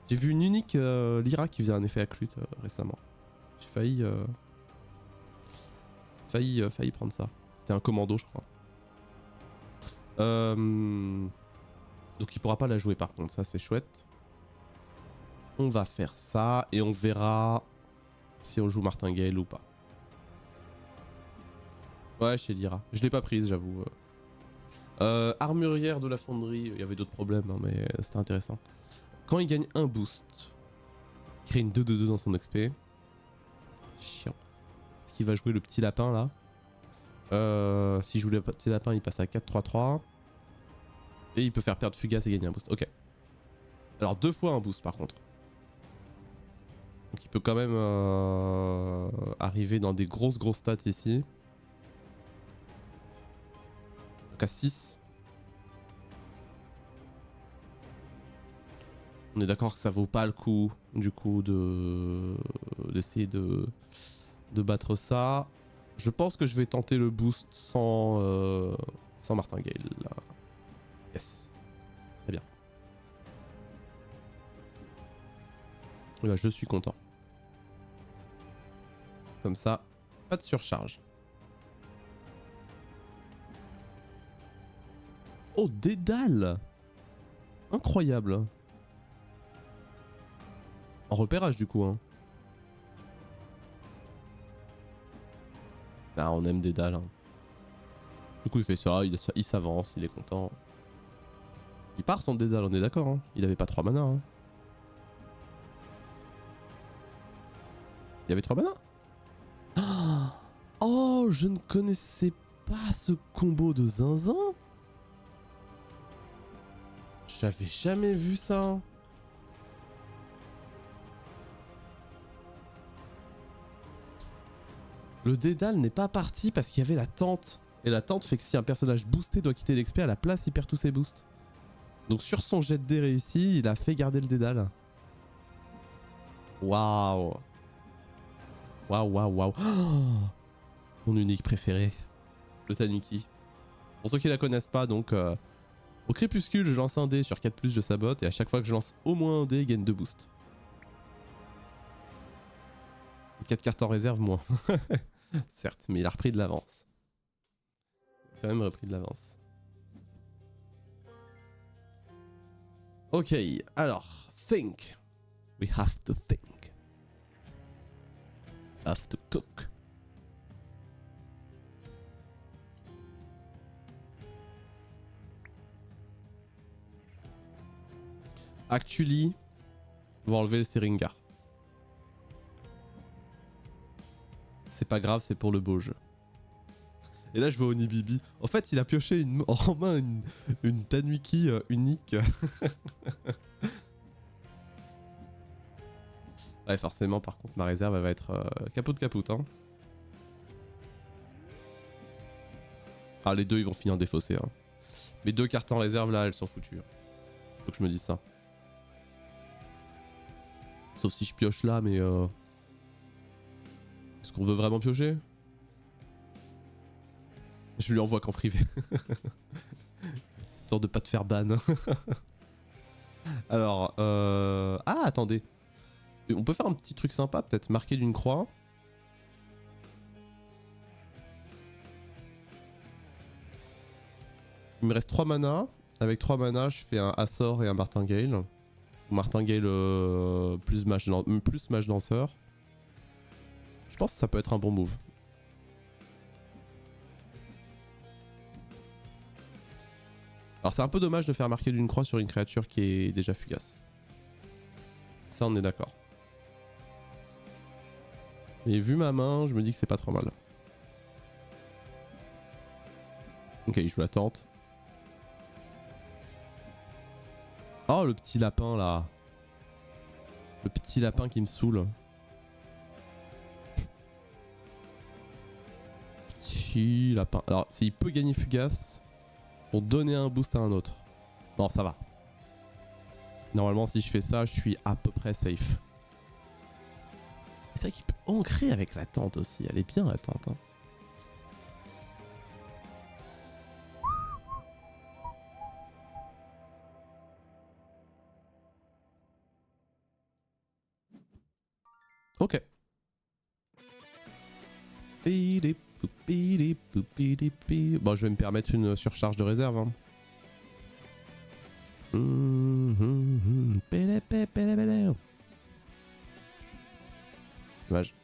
J'ai vu une unique Lyra qui faisait un effet Hakluyt récemment. J'ai failli prendre ça. C'était un commando, je crois. Donc il pourra pas la jouer par contre, ça c'est chouette. On va faire ça et on verra si on joue Martingale ou pas. Ouais, chez Lyra. Je l'ai pas prise, j'avoue. Armurière de la fonderie, il y avait d'autres problèmes, hein, mais c'était intéressant. Quand il gagne un boost, il crée une 2-2-2 dans son XP. Chiant. Est-ce qu'il va jouer le petit lapin là? S'il joue le petit lapin, il passe à 4-3-3. Et il peut faire perdre Fugace et gagner un boost. Ok. Alors 2 fois un boost par contre. Donc il peut quand même arriver dans des grosses stats ici. Donc à 6. On est d'accord que ça vaut pas le coup du coup d'essayer de battre ça. Je pense que je vais tenter le boost sans Martingale. Yes. Très bien. Et là, je suis content. Comme ça, pas de surcharge. Oh, Dédale! Incroyable. En repérage du coup. Hein. Ah, on aime Dédale. Hein. Du coup, il fait ça, il s'avance, il est content. Il part son Dédale, on est d'accord. Hein. Il avait pas 3 mana. Hein. Il y avait 3 mana? Oh, je ne connaissais pas ce combo de zinzin. J'avais jamais vu ça. Le Dédale n'est pas parti parce qu'il y avait la tente. Et la tente fait que si un personnage boosté doit quitter l'XP, à la place il perd tous ses boosts. Donc sur son jet de dés réussi, il a fait garder le Dédale. Waouh. Waouh. Oh, mon unique préféré. Le Tanuki. Pour ceux qui la connaissent pas, donc... au crépuscule, je lance un dé sur 4+, je sabote. Et à chaque fois que je lance au moins un dé, il gagne 2 boosts. 4 cartes en réserve, moins. Certes, mais il a repris de l'avance. Il a quand même repris de l'avance. Ok, alors, think. We have to think. Have to cook. Actually, on va enlever le Seringar. C'est pas grave, c'est pour le beau jeu. Et là, je vois Onibibi. En fait, il a pioché en main une Tanuki unique. Ouais, forcément, par contre, ma réserve, elle va être capote. Hein. Ah, les deux, ils vont finir défaussés. Hein. Mes 2 cartes en réserve, là, elles sont foutues. Hein. Faut que je me dise ça. Sauf si je pioche là, mais... Est-ce qu'on veut vraiment piocher? Je lui envoie qu'en privé. Histoire de pas te faire ban. Alors, ah, attendez. On peut faire un petit truc sympa, peut-être marqué d'une croix. Il me reste 3 mana. Avec 3 mana, je fais un Azor et un Martingale. Martingale plus mage danseur. Je pense que ça peut être un bon move. Alors c'est un peu dommage de faire marquer d'une croix sur une créature qui est déjà fugace. Ça on est d'accord. Mais vu ma main, je me dis que c'est pas trop mal. Ok, il joue la tente. Oh le petit lapin là. Le petit lapin qui me saoule. Petit lapin. Alors il peut gagner fugace pour donner un boost à un autre. Non ça va. Normalement si je fais ça, je suis à peu près safe. C'est vrai qu'il peut ancrer avec la tente aussi. Elle est bien la tente. Hein. Ok. Bon, je vais me permettre une surcharge de réserve. Hein. Dommage.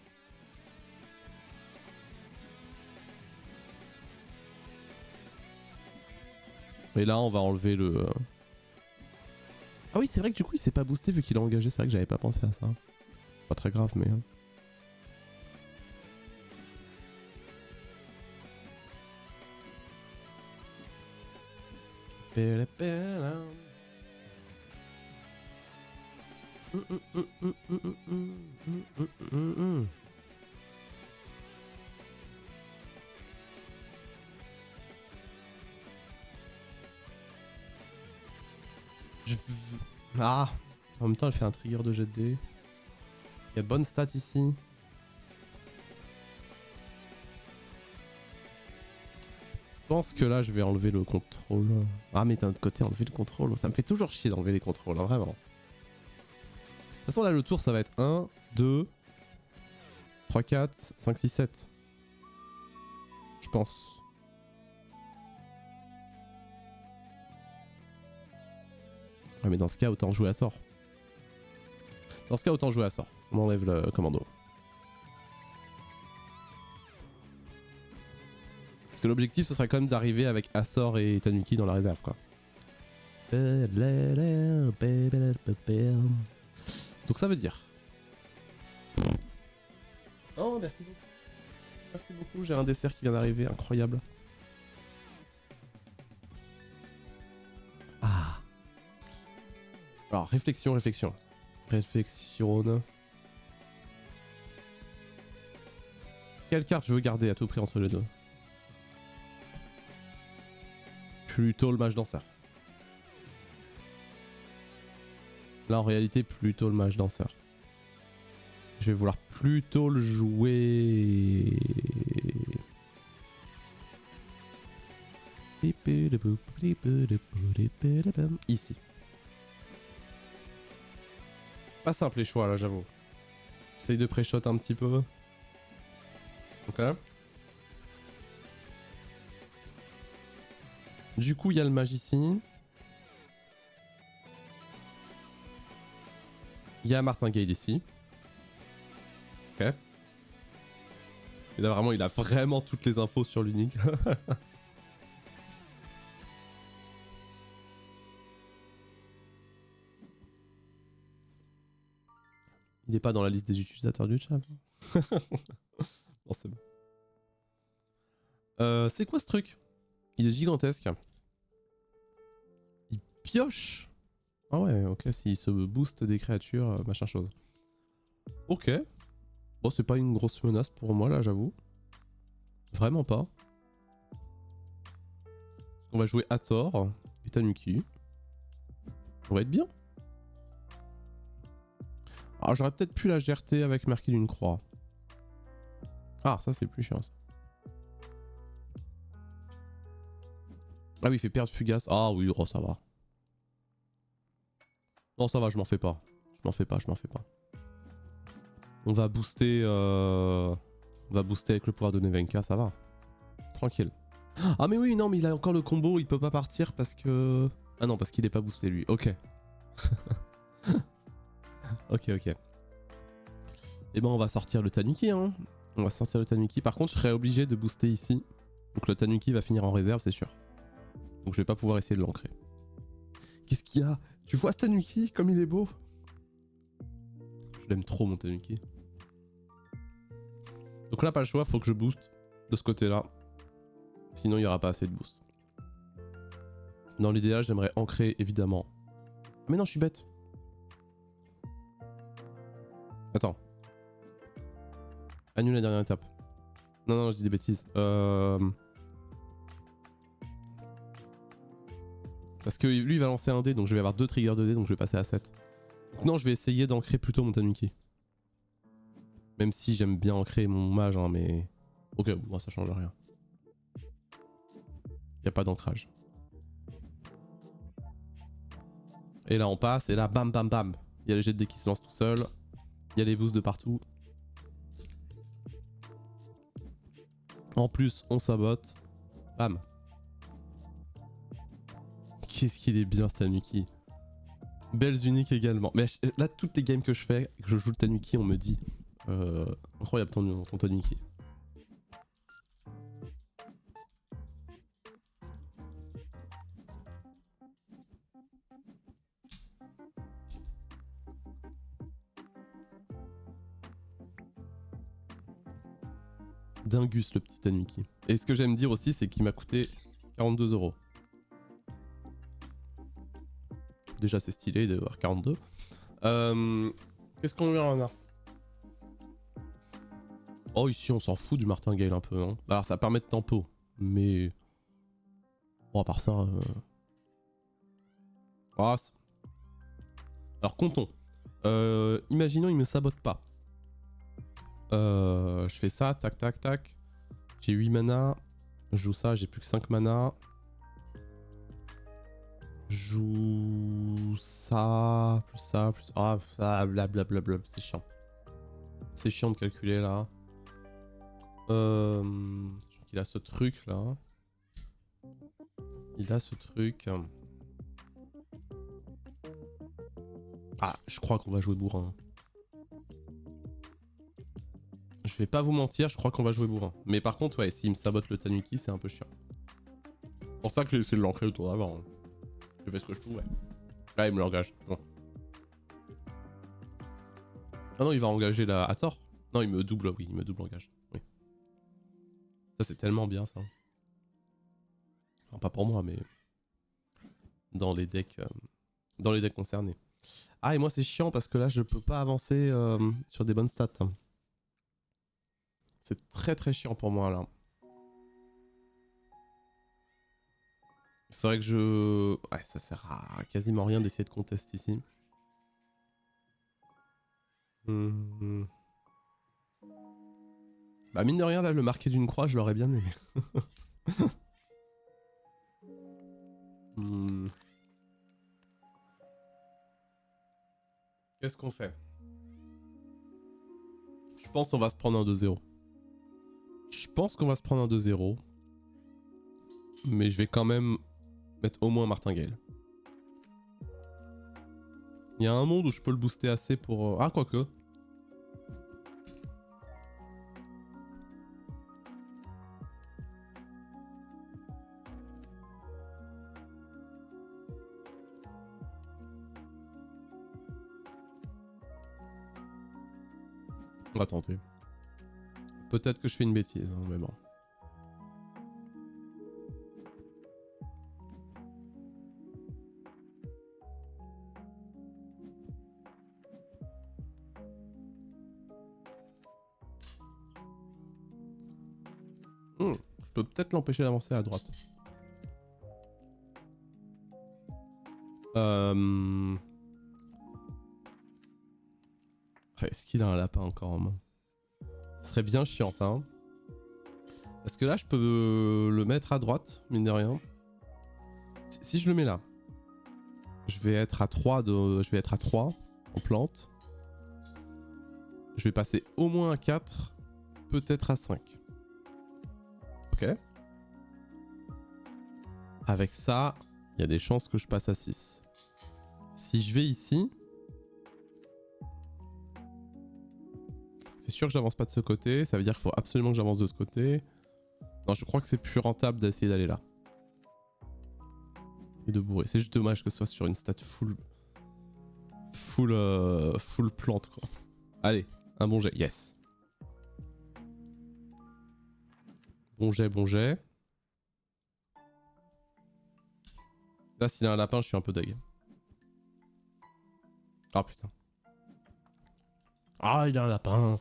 Et là, on va enlever le... Ah oui, c'est vrai que du coup, il s'est pas boosté vu qu'il a engagé. C'est vrai que j'avais pas pensé à ça. Pas très grave, mais... Ah, en même temps, elle fait un trigger de jet de dés. Il y a bonne stat ici. Je pense que là, je vais enlever le contrôle. Ah, mais d'un autre côté, enlever le contrôle. Ça me fait toujours chier d'enlever les contrôles, hein, vraiment. De toute façon, là, le tour, ça va être 1, 2, 3, 4, 5, 6, 7. Je pense. Ouais, mais dans ce cas, autant jouer à sort. Dans ce cas, autant jouer à sort. On enlève le commando. Parce que l'objectif, ce serait quand même d'arriver avec Asor et Tanuki dans la réserve, quoi. Donc ça veut dire... Oh, merci beaucoup. Merci beaucoup, j'ai un dessert qui vient d'arriver, incroyable. Ah. Alors, réflexion. Réflexion. Quelle carte je veux garder à tout prix entre les deux? Plutôt le mage danseur. Là en réalité plutôt le mage danseur. Je vais vouloir plutôt le jouer. Ici. Pas simple les choix là j'avoue. J'essaye de pré-shot un petit peu. Ok. Du coup, il y a le mage ici. Il y a Martingale ici. Ok. Et là, vraiment, il a vraiment toutes les infos sur l'unique. Il n'est pas dans la liste des utilisateurs du chat. Non, c'est bon. C'est quoi ce truc? Il est gigantesque. Il pioche. Ah ouais, ok, s'il se booste des créatures, machin chose. Ok. Bon, c'est pas une grosse menace pour moi là, j'avoue. Vraiment pas. On va jouer Hathor et Tanuki. On va être bien. Alors j'aurais peut-être pu la GRT avec marqué d'une croix. Ah, ça c'est plus chiant ça. Ah oui, il fait perdre fugace. Ah oui, oh, ça va. Non, ça va, je m'en fais pas. Je m'en fais pas. On va booster... On va booster avec le pouvoir de Nevenka, ça va. Tranquille. Ah mais oui, non, mais il a encore le combo, il peut pas partir parce que... Ah non, parce qu'il est pas boosté lui. Ok. Ok. Et ben on va sortir le Tanuki, hein. On va sortir le Tanuki. Par contre, je serais obligé de booster ici. Donc le Tanuki va finir en réserve, c'est sûr. Donc je vais pas pouvoir essayer de l'ancrer. Qu'est-ce qu'il y a? Tu vois ce Tanuki comme il est beau? Je l'aime trop mon Tanuki. Donc là, pas le choix, faut que je booste de ce côté-là. Sinon, il n'y aura pas assez de boost. Dans l'idéal, j'aimerais ancrer évidemment. Mais non, je suis bête. Attends. Annule la dernière étape. Non, non, je dis des bêtises. Parce que lui, il va lancer un dé, donc je vais avoir 2 triggers de dé, donc je vais passer à 7. Donc non, je vais essayer d'ancrer plutôt mon Tanuki. Même si j'aime bien ancrer mon mage, hein, mais... Ok, moi ça change rien. Y a pas d'ancrage. Et là on passe, et là bam bam bam. Il y a les jets de dés qui se lancent tout seul. Il y a les boosts de partout. En plus, on sabote. Bam. Qu'est-ce qu'il est bien ce Tanuki. Belles uniques également. Mais là, toutes les games que je fais, que je joue le Tanuki, on me dit incroyable ton Tanuki. Dingus le petit Tanuki. Et ce que j'aime dire aussi, c'est qu'il m'a coûté 42 €. Déjà, c'est stylé d'avoir 42. Qu'est-ce qu'on lui en a? Oh, ici, on s'en fout du martingale un peu. Hein. Alors, ça permet de tempo. Mais... Bon, à part ça... Ah, alors, comptons. Imaginons, il me sabote pas. Je fais ça, tac, tac, tac. J'ai 8 mana. Je joue ça, j'ai plus que 5 mana. Je joue ça, plus ça, plus... Ah, blablabla, c'est chiant. C'est chiant de calculer, là. Je crois qu'il a ce truc, là. Il a ce truc. Ah, je crois qu'on va jouer bourrin. Je vais pas vous mentir, je crois qu'on va jouer bourrin. Mais par contre, ouais, s'il me sabote le Tanuki, c'est un peu chiant. C'est pour ça que j'ai essayé de l'ancrer autour d'avant. Hein. J'ai fait ce que je pouvais. Là, il me l'engage. Bon. Ah non, il va engager la... à tort. Non, il me double, oui, il me double engage. Oui. Ça, c'est tellement bien, ça. Enfin, pas pour moi, mais... Dans les decks concernés. Ah, et moi, c'est chiant parce que là, je peux pas avancer sur des bonnes stats. C'est très très chiant pour moi, là. Il faudrait que je... Ouais, ça sert à quasiment rien d'essayer de contest ici. Bah mine de rien, là, le marqué d'une croix, je l'aurais bien aimé. Qu'est-ce qu'on fait? Je pense qu'on va se prendre un 2-0. Je pense qu'on va se prendre un 2-0. Mais je vais quand même mettre au moins Martingale. Il y a un monde où je peux le booster assez pour... Ah, quoique. On va tenter. Peut-être que je fais une bêtise, hein, mais bon. Je peux peut-être l'empêcher d'avancer à droite. Est-ce qu'il a un lapin encore en main? Ce serait bien chiant ça. Hein. Parce que là, je peux le mettre à droite, mine de rien. Si je le mets là, je vais être à 3 en plante. Je vais passer au moins à 4, peut-être à 5. Ok. Avec ça, il y a des chances que je passe à 6. Si je vais ici... C'est sûr que j'avance pas de ce côté. Ça veut dire qu'il faut absolument que j'avance de ce côté. Non, je crois que c'est plus rentable d'essayer d'aller là. Et de bourrer. C'est juste dommage que ce soit sur une stat full plante quoi. Allez, un bon jet, yes. Bon jet, bon jet. Là, s'il y a un lapin, je suis un peu deg. Ah putain. Ah, il y a un lapin.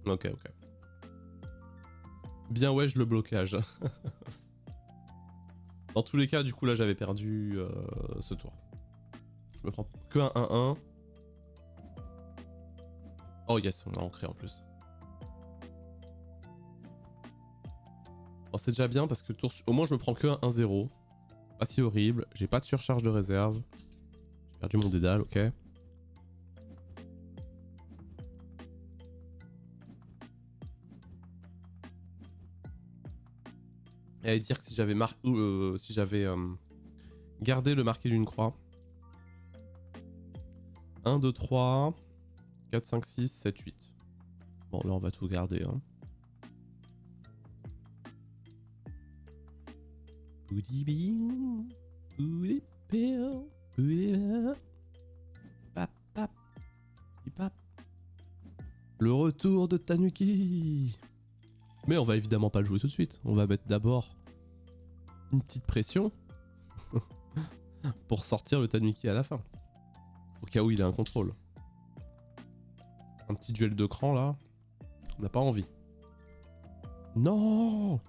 Ok, ok. Bien ouais, je le blocage. Dans tous les cas, du coup, là, j'avais perdu ce tour. Je me prends que un 1-1. Oh yes, on a ancré en plus. Bon, c'est déjà bien parce que le tour... Au moins, je me prends que un 1-0. Pas si horrible. J'ai pas de surcharge de réserve. J'ai perdu mon dédale, ok. Et dire que si j'avais gardé le marqué d'une croix. 1, 2, 3, 4, 5, 6, 7, 8. Bon, là, on va tout garder. Hein. Le retour de Tanuki. Mais on va évidemment pas le jouer tout de suite. On va mettre d'abord une petite pression pour sortir le Tanuki à la fin. Au cas où il a un contrôle. Un petit duel de cran là. On n'a pas envie. Non,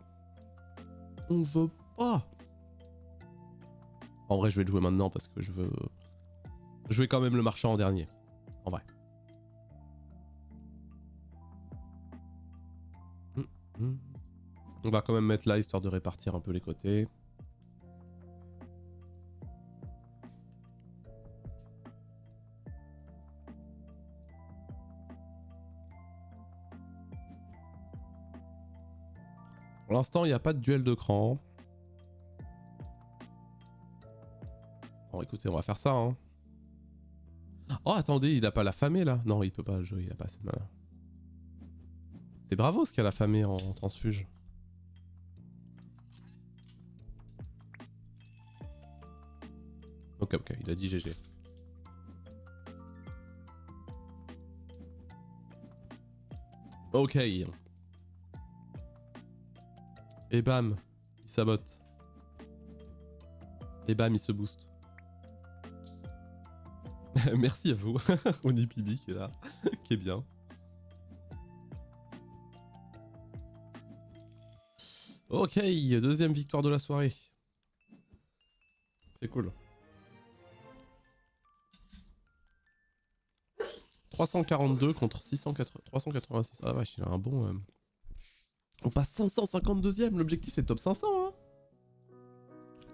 on veut pas. En vrai, je vais le jouer maintenant parce que je veux jouer quand même le marchand en dernier. En vrai. On va quand même mettre là histoire de répartir un peu les côtés. Pour l'instant, il n'y a pas de duel de cran. Bon, écoutez, on va faire ça. Hein. Oh, attendez, il a pas l'affamé là. Non, il peut pas le jouer, il a pas assez de mana. C'est bravo ce qu'il a l'affamé en transfuge. Ok, ok, il a dit GG. Ok. Et bam, il sabote. Et bam, il se booste. Merci à vous, Onipibi qui est là, qui est bien. Ok, deuxième victoire de la soirée. C'est cool. 342 contre 386. Ah vache, il a un bon... On passe 552ème, l'objectif c'est top 500 hein.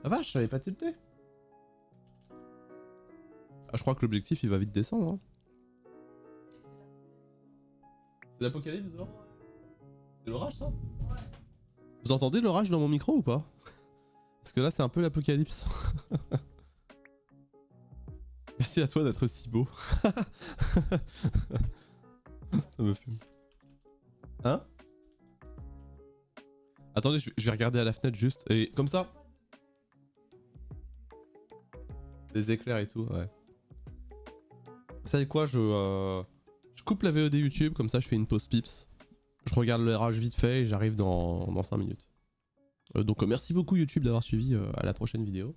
Ah vache, j'avais pas tilté. Ah, je crois que l'objectif il va vite descendre. Hein. C'est l'apocalypse dehors? C'est l'orage ça? Ouais. Vous entendez l'orage dans mon micro ou pas? Parce que là c'est un peu l'apocalypse. Merci à toi d'être si beau. Ça me fume. Hein? Attendez, je vais regarder à la fenêtre juste. Et comme ça. Des éclairs et tout, ouais. Vous savez quoi, je coupe la VOD YouTube, comme ça je fais une pause pips. Je regarde l'orage vite fait et j'arrive dans 5 minutes. Donc merci beaucoup YouTube d'avoir suivi, à la prochaine vidéo.